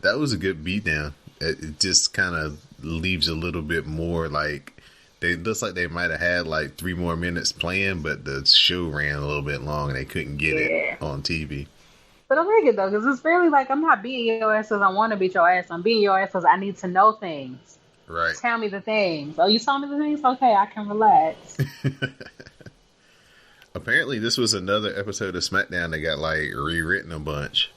Speaker 3: that was a good beatdown. It just kind of leaves a little bit more like looks like they might have had like 3 more minutes playing, but the show ran a little bit long and they couldn't get it on TV.
Speaker 4: But I like it though, because it's really like I'm not beating your ass because I want to beat your ass. I'm beating your ass because I need to know things.
Speaker 3: Right.
Speaker 4: Tell me the things. Oh, you saw me the things? Okay, I can relax.
Speaker 3: Apparently, this was another episode of SmackDown that got like rewritten a bunch.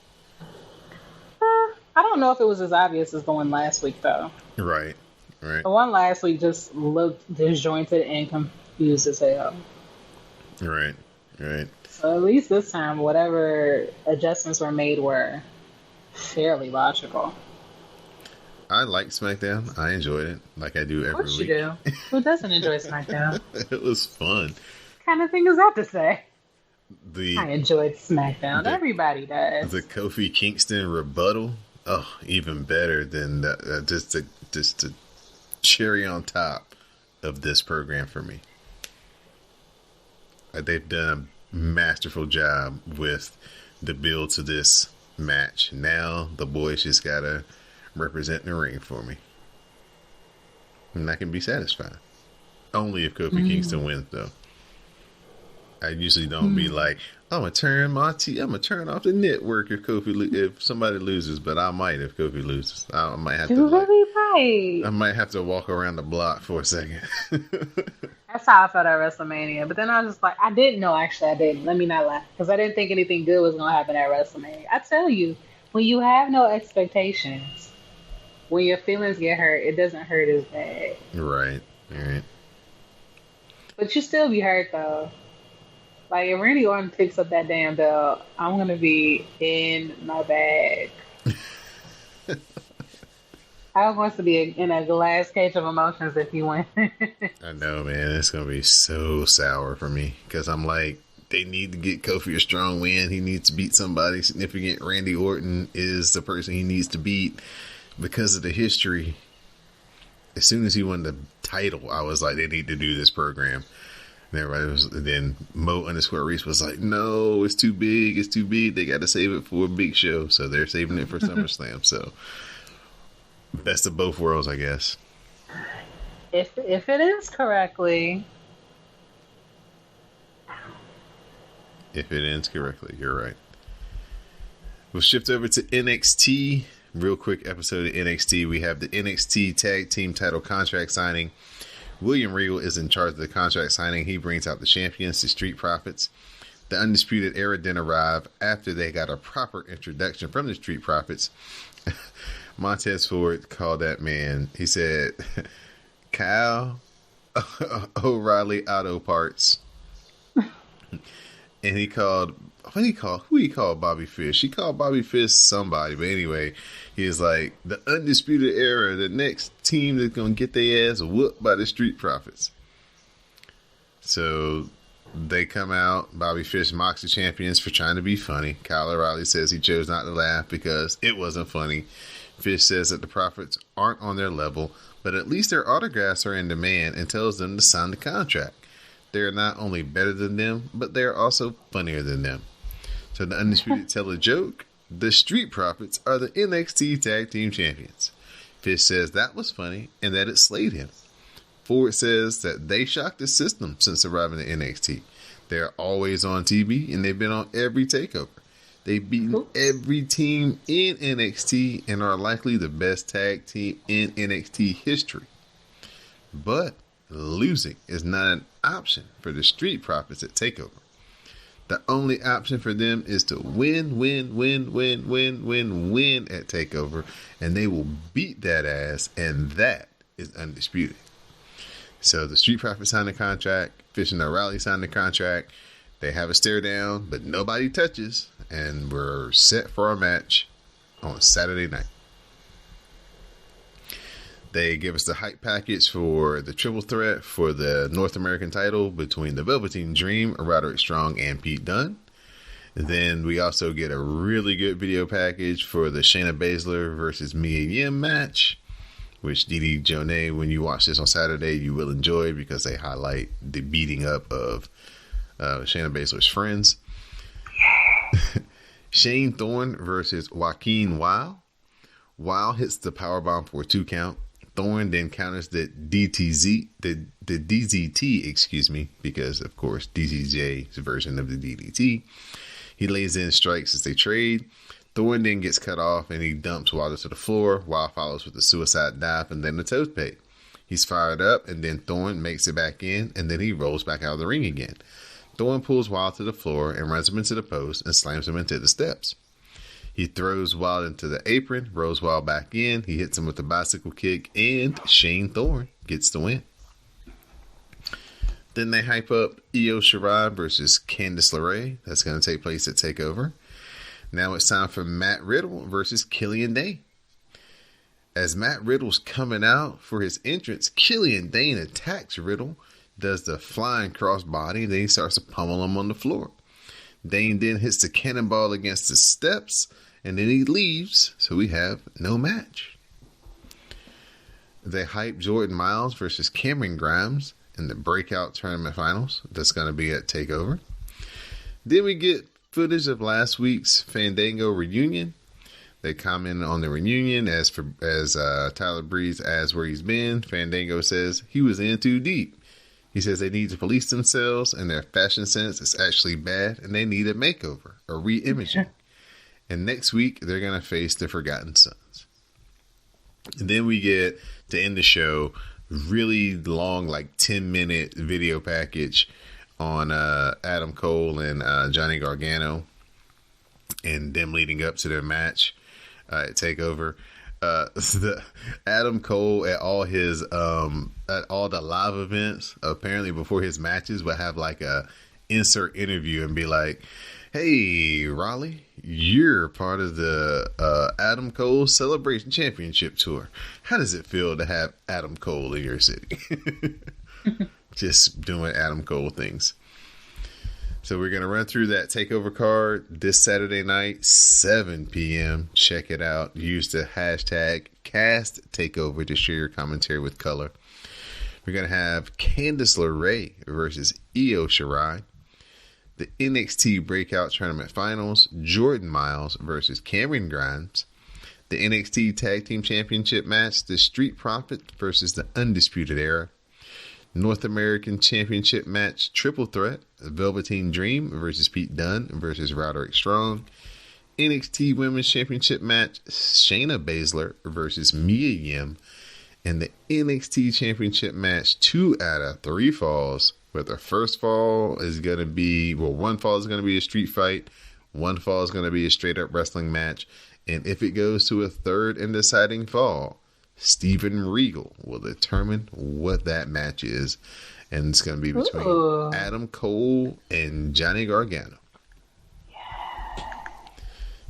Speaker 4: I don't know if it was as obvious as the one last week though.
Speaker 3: Right.
Speaker 4: The one last week just looked disjointed and confused as hell.
Speaker 3: Right.
Speaker 4: So at least this time, whatever adjustments were made were fairly logical.
Speaker 3: I like SmackDown. I enjoyed it like I do every week.
Speaker 4: Of course you do. Who doesn't enjoy SmackDown?
Speaker 3: It was fun.
Speaker 4: What kind of thing is that to say?
Speaker 3: I
Speaker 4: enjoyed SmackDown. Everybody does.
Speaker 3: The Kofi Kingston rebuttal. Oh, even better than just the cherry on top of this program for me. They've done a masterful job with the build to this match. Now the boys just gotta represent the ring for me, and I can be satisfied. Only if Kofi Kingston wins, though. I usually don't be like, I'm gonna turn off the network if somebody loses, but I might if Kofi loses. I might have I might have to walk around the block for a second.
Speaker 4: That's how I felt at WrestleMania. But then I was just like, I didn't. Let me not lie, because I didn't think anything good was gonna happen at WrestleMania. I tell you, when you have no expectations, when your feelings get hurt, it doesn't hurt as bad.
Speaker 3: Right.
Speaker 4: But you still be hurt though. Like, if Randy Orton picks up that damn belt, I'm going to be in my bag. I want to be in a glass cage of emotions if he wins.
Speaker 3: I know, man. It's going to be so sour for me. Because I'm like, they need to get Kofi a strong win. He needs to beat somebody significant. Randy Orton is the person he needs to beat because of the history. As soon as he won the title, I was like, they need to do this program. And everybody was, then Mo_Reese was like, no, it's too big. They got to save it for a big show. So they're saving it for SummerSlam. So best of both worlds, I guess.
Speaker 4: If it ends correctly.
Speaker 3: If it ends correctly, you're right. We'll shift over to NXT. Real quick episode of NXT. We have the NXT Tag Team title contract signing. William Regal is in charge of the contract signing. He brings out the champions, the Street Profits. The Undisputed Era then arrive after they got a proper introduction from the Street Profits. Montez Ford called that man. He said, Kyle O'Reilly Auto Parts. And he called, who he called Bobby Fish? He called Bobby Fish somebody, but anyway, he was like, the Undisputed Era, the next team that's going to get their ass whooped by the Street Profits. So they come out. Bobby Fish mocks the champions for trying to be funny. Kyle O'Reilly says he chose not to laugh because it wasn't funny. Fish says that the Profits aren't on their level, but at least their autographs are in demand, and tells them to sign the contract. They're not only better than them, but they're also funnier than them. So the Undisputed tell a joke, The Street Profits are the NXT Tag Team Champions. Fish says that was funny and that it slayed him. Ford says that they shocked the system since arriving at NXT. They're always on TV and they've been on every TakeOver. They've beaten every team in NXT and are likely the best tag team in NXT history. But losing is not an option for the Street Profits at TakeOver. The only option for them is to win at TakeOver, and they will beat that ass, and that is undisputed. So the Street Profits signed the contract, Fish and O'Reilly signed the contract. They have a stare down, but nobody touches, and we're set for our match on Saturday night. They give us the hype package for the triple threat for the North American title between the Velveteen Dream, Roderick Strong, and Pete Dunne. Then we also get a really good video package for the Shayna Baszler versus Mia Yim match, which Didi Jonay, when you watch this on Saturday, you will enjoy because they highlight the beating up of Shayna Baszler's friends. Shane Thorne versus Joaquin Wilde. Wilde hits the powerbomb for a 2 count. Thorne then counters the DZT, because of course DZJ's version of the DDT. He lays in strikes as they trade. Thorne then gets cut off and he dumps Wilder to the floor. Wilde follows with a suicide dive and then the tope. He's fired up and then Thorne makes it back in and then he rolls back out of the ring again. Thorne pulls Wilde to the floor and runs him into the post and slams him into the steps. He throws Wilde into the apron, rolls Wilde back in. He hits him with a bicycle kick, and Shane Thorne gets the win. Then they hype up Io Shirai versus Candice LeRae. That's going to take place at TakeOver. Now it's time for Matt Riddle versus Killian Dane. As Matt Riddle's coming out for his entrance, Killian Dane attacks Riddle, does the flying crossbody, then he starts to pummel him on the floor. Dane then hits the cannonball against the steps, and then he leaves, so we have no match. They hype Jordan Miles versus Cameron Grimes in the breakout tournament finals. That's going to be at TakeOver. Then we get footage of last week's Fandango reunion. They comment on the reunion as Tyler Breeze asks where he's been. Fandango says he was in too deep. He says they need to police themselves and their fashion sense is actually bad and they need a makeover, a re-imaging. And next week, they're going to face the Forgotten Sons. And then we get, to end the show, really long, like 10-minute video package on Adam Cole and Johnny Gargano and them leading up to their match at TakeOver. The Adam Cole at all his at all the live events, apparently before his matches, would have like a insert interview and be like, "Hey Raleigh, you're part of the Adam Cole Celebration Championship Tour. How does it feel to have Adam Cole in your city?" Just doing Adam Cole things. So we're going to run through that TakeOver card this Saturday night, 7 p.m. Check it out. Use the hashtag CastTakeover to share your commentary with color. We're going to have Candice LeRae versus Io Shirai. The NXT Breakout Tournament Finals, Jordan Miles versus Cameron Grimes. The NXT Tag Team Championship match, the Street Profits versus the Undisputed Era. North American Championship match, Triple Threat, Velveteen Dream versus Pete Dunne versus Roderick Strong. NXT Women's Championship match, Shayna Baszler versus Mia Yim. And the NXT Championship match, 2 out of 3 falls. But the first fall is going to be, one fall is going to be a street fight. One fall is going to be a straight up wrestling match. And if it goes to a third and deciding fall, Steven Regal will determine what that match is. And it's going to be between Adam Cole and Johnny Gargano.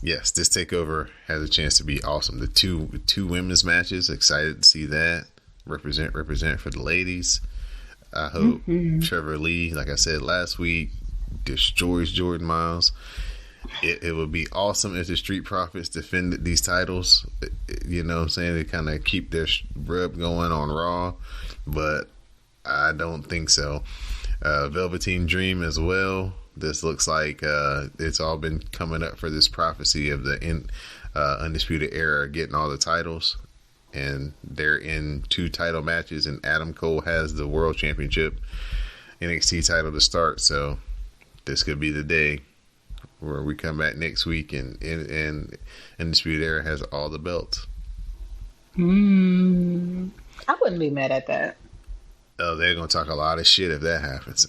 Speaker 3: Yes, this TakeOver has a chance to be awesome. The two women's matches, excited to see that. Represent for the ladies. I hope Trevor Lee, like I said last week, destroys Jordan Miles. It would be awesome if the Street Profits defended these titles. You know what I'm saying? They kind of keep their rub going on Raw. But I don't think so. Velveteen Dream as well. This looks like it's all been coming up for this prophecy of the Undisputed Era getting all the titles. And they're in 2 title matches, and Adam Cole has the World Championship NXT title to start. So this could be the day where we come back next week and Undisputed Era has all the belts.
Speaker 4: I wouldn't be mad at that.
Speaker 3: Oh, they're going to talk a lot of shit if that happens.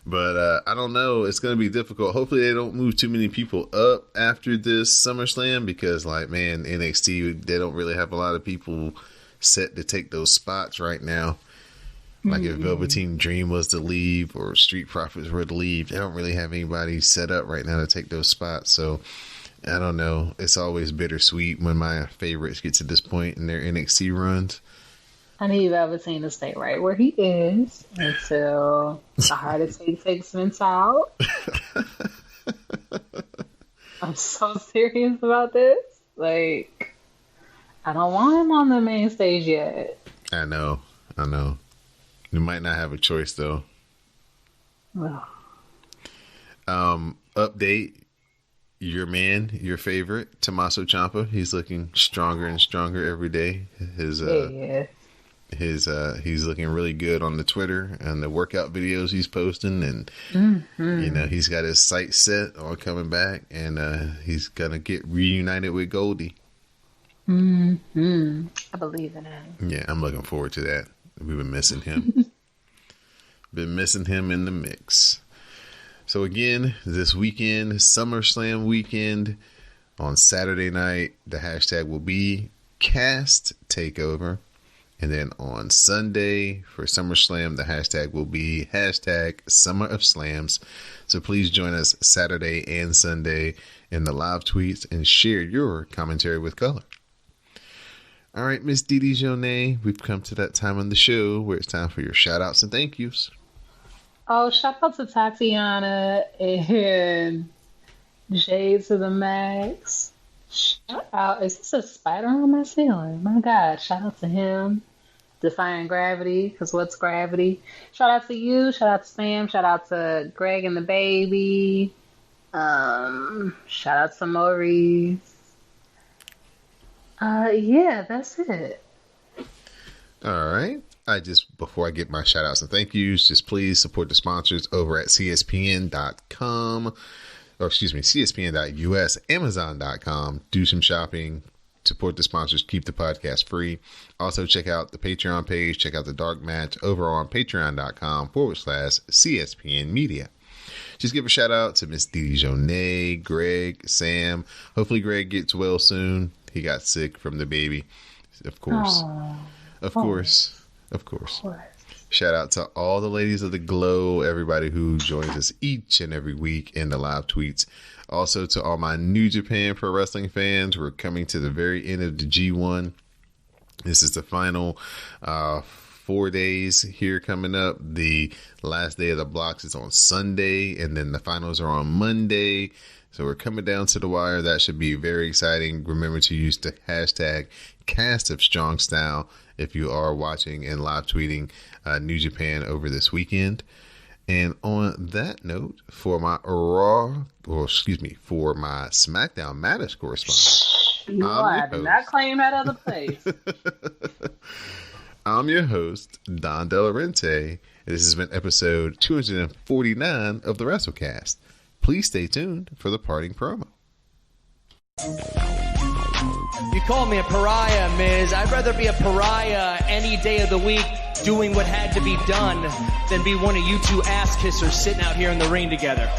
Speaker 3: But I don't know. It's going to be difficult. Hopefully they don't move too many people up after this SummerSlam because, like, man, NXT, they don't really have a lot of people set to take those spots right now. Like if Velveteen Dream was to leave or Street Profits were to leave, they don't really have anybody set up right now to take those spots. So I don't know. It's always bittersweet when my favorites get to this point in their NXT runs.
Speaker 4: I need Velveteen to stay right where he is until the heart attack takes Vince out. I'm so serious about this. Like, I don't want him on the main stage yet.
Speaker 3: I know. You might not have a choice though. Update. Your man, your favorite, Tommaso Ciampa. He's looking stronger and stronger every day. He's looking really good on the Twitter and the workout videos he's posting, and you know, he's got his sights set on coming back, and he's gonna get reunited with Goldie.
Speaker 4: I believe in it.
Speaker 3: Yeah, I'm looking forward to that. We've been missing him. Been missing him in the mix. So again, this weekend, SummerSlam weekend, on Saturday night, the hashtag will be Cast Takeover. And then on Sunday for SummerSlam, the hashtag will be hashtag Summer of Slams. So please join us Saturday and Sunday in the live tweets and share your commentary with color. All right, Miss Didi Jonay, we've come to that time on the show where it's time for your shout outs and thank yous.
Speaker 4: Oh, shout out to Tatiana and Jade to the Max. Shout out. Is this a spider on my ceiling? My God. Shout out to him. Defying gravity, because what's gravity? Shout out to you. Shout out to Sam. Shout out to Greg and the baby. Shout out to Maurice. Yeah, that's it.
Speaker 3: All right. Before I get my shout outs and thank yous, just please support the sponsors over at CSPN.com. Or excuse me, CSPN.US, Amazon.com. Do some shopping. Support the sponsors. Keep the podcast free. Also, check out the Patreon page. Check out the Dark Match over on Patreon.com/CSPN Media. Just give a shout out to Miss Didi Jonay, Greg, Sam. Hopefully Greg gets well soon. He got sick from the baby. Of course. Of course. Shout out to all the ladies of the Glow, everybody who joins us each and every week in the live tweets. Also to all my New Japan Pro Wrestling fans, we're coming to the very end of the G1. This is the final 4 days here coming up. The last day of the blocks is on Sunday, and then the finals are on Monday. So we're coming down to the wire. That should be very exciting. Remember to use the hashtag Cast of Strong Style if you are watching and live tweeting New Japan over this weekend. And on that note, for my SmackDown Matters correspondent,
Speaker 4: I did not claim that other place.
Speaker 3: I'm your host, Don Delarente, and this has been episode 249 of the WrassleCast. Please stay tuned for the parting promo.
Speaker 10: You call me a pariah, Miz. I'd rather be a pariah any day of the week doing what had to be done than be one of you two ass kissers sitting out here in the ring together.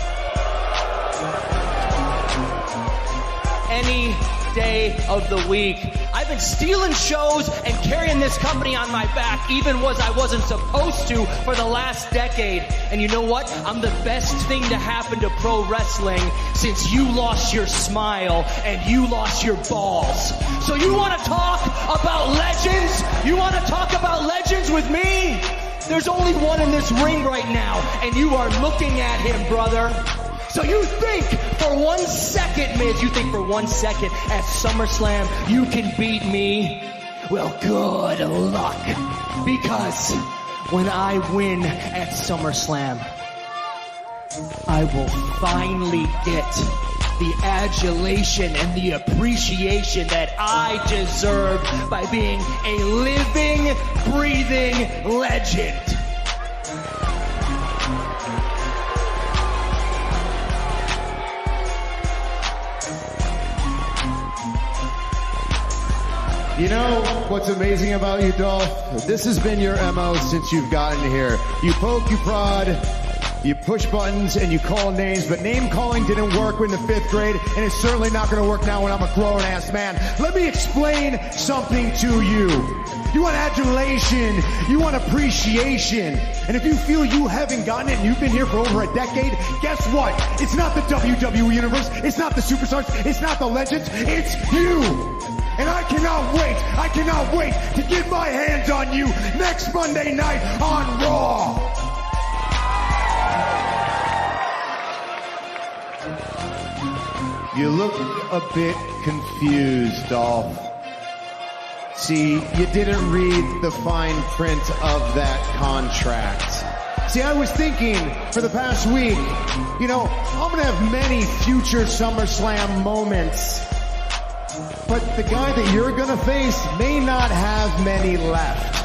Speaker 10: Any day of the week. I've been stealing shows and carrying this company on my back, even as I wasn't supposed to, for the last decade. And you know what? I'm the best thing to happen to pro wrestling since you lost your smile and you lost your balls. So you want to talk about legends? You want to talk about legends with me? There's only one in this ring right now, and you are looking at him, brother. So you think for 1 second, Miz, at SummerSlam you can beat me? Well, good luck. Because when I win at SummerSlam, I will finally get the adulation and the appreciation that I deserve by being a living, breathing legend.
Speaker 11: You know what's amazing about you, Dolph? This has been your MO since you've gotten here. You poke, you prod, you push buttons, and you call names, but name calling didn't work in the 5th grade, and it's certainly not going to work now when I'm a grown-ass man. Let me explain something to you. You want adulation, you want appreciation, and if you feel you haven't gotten it and you've been here for over a decade, guess what? It's not the WWE Universe, it's not the Superstars, it's not the Legends, it's you! And I cannot wait to get my hands on you next Monday night on Raw. You look a bit confused, Dolph. See, you didn't read the fine print of that contract. See, I was thinking for the past week, you know, I'm going to have many future SummerSlam moments. But the guy that you're going to face may not have many left.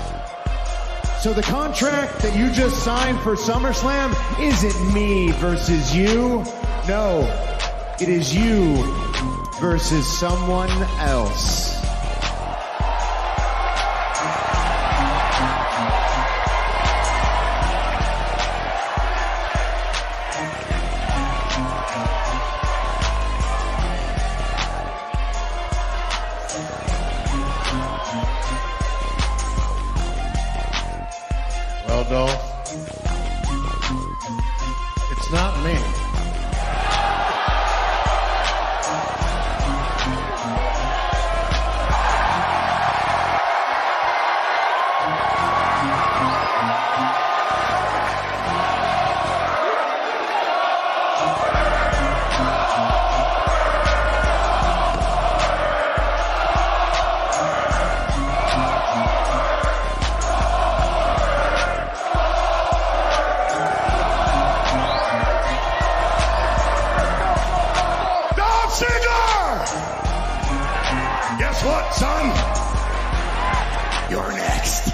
Speaker 11: So the contract that you just signed for SummerSlam isn't me versus you. No, it is you versus someone else.
Speaker 12: Well, Dolph, it's not me.
Speaker 8: Guess what, son? You're next.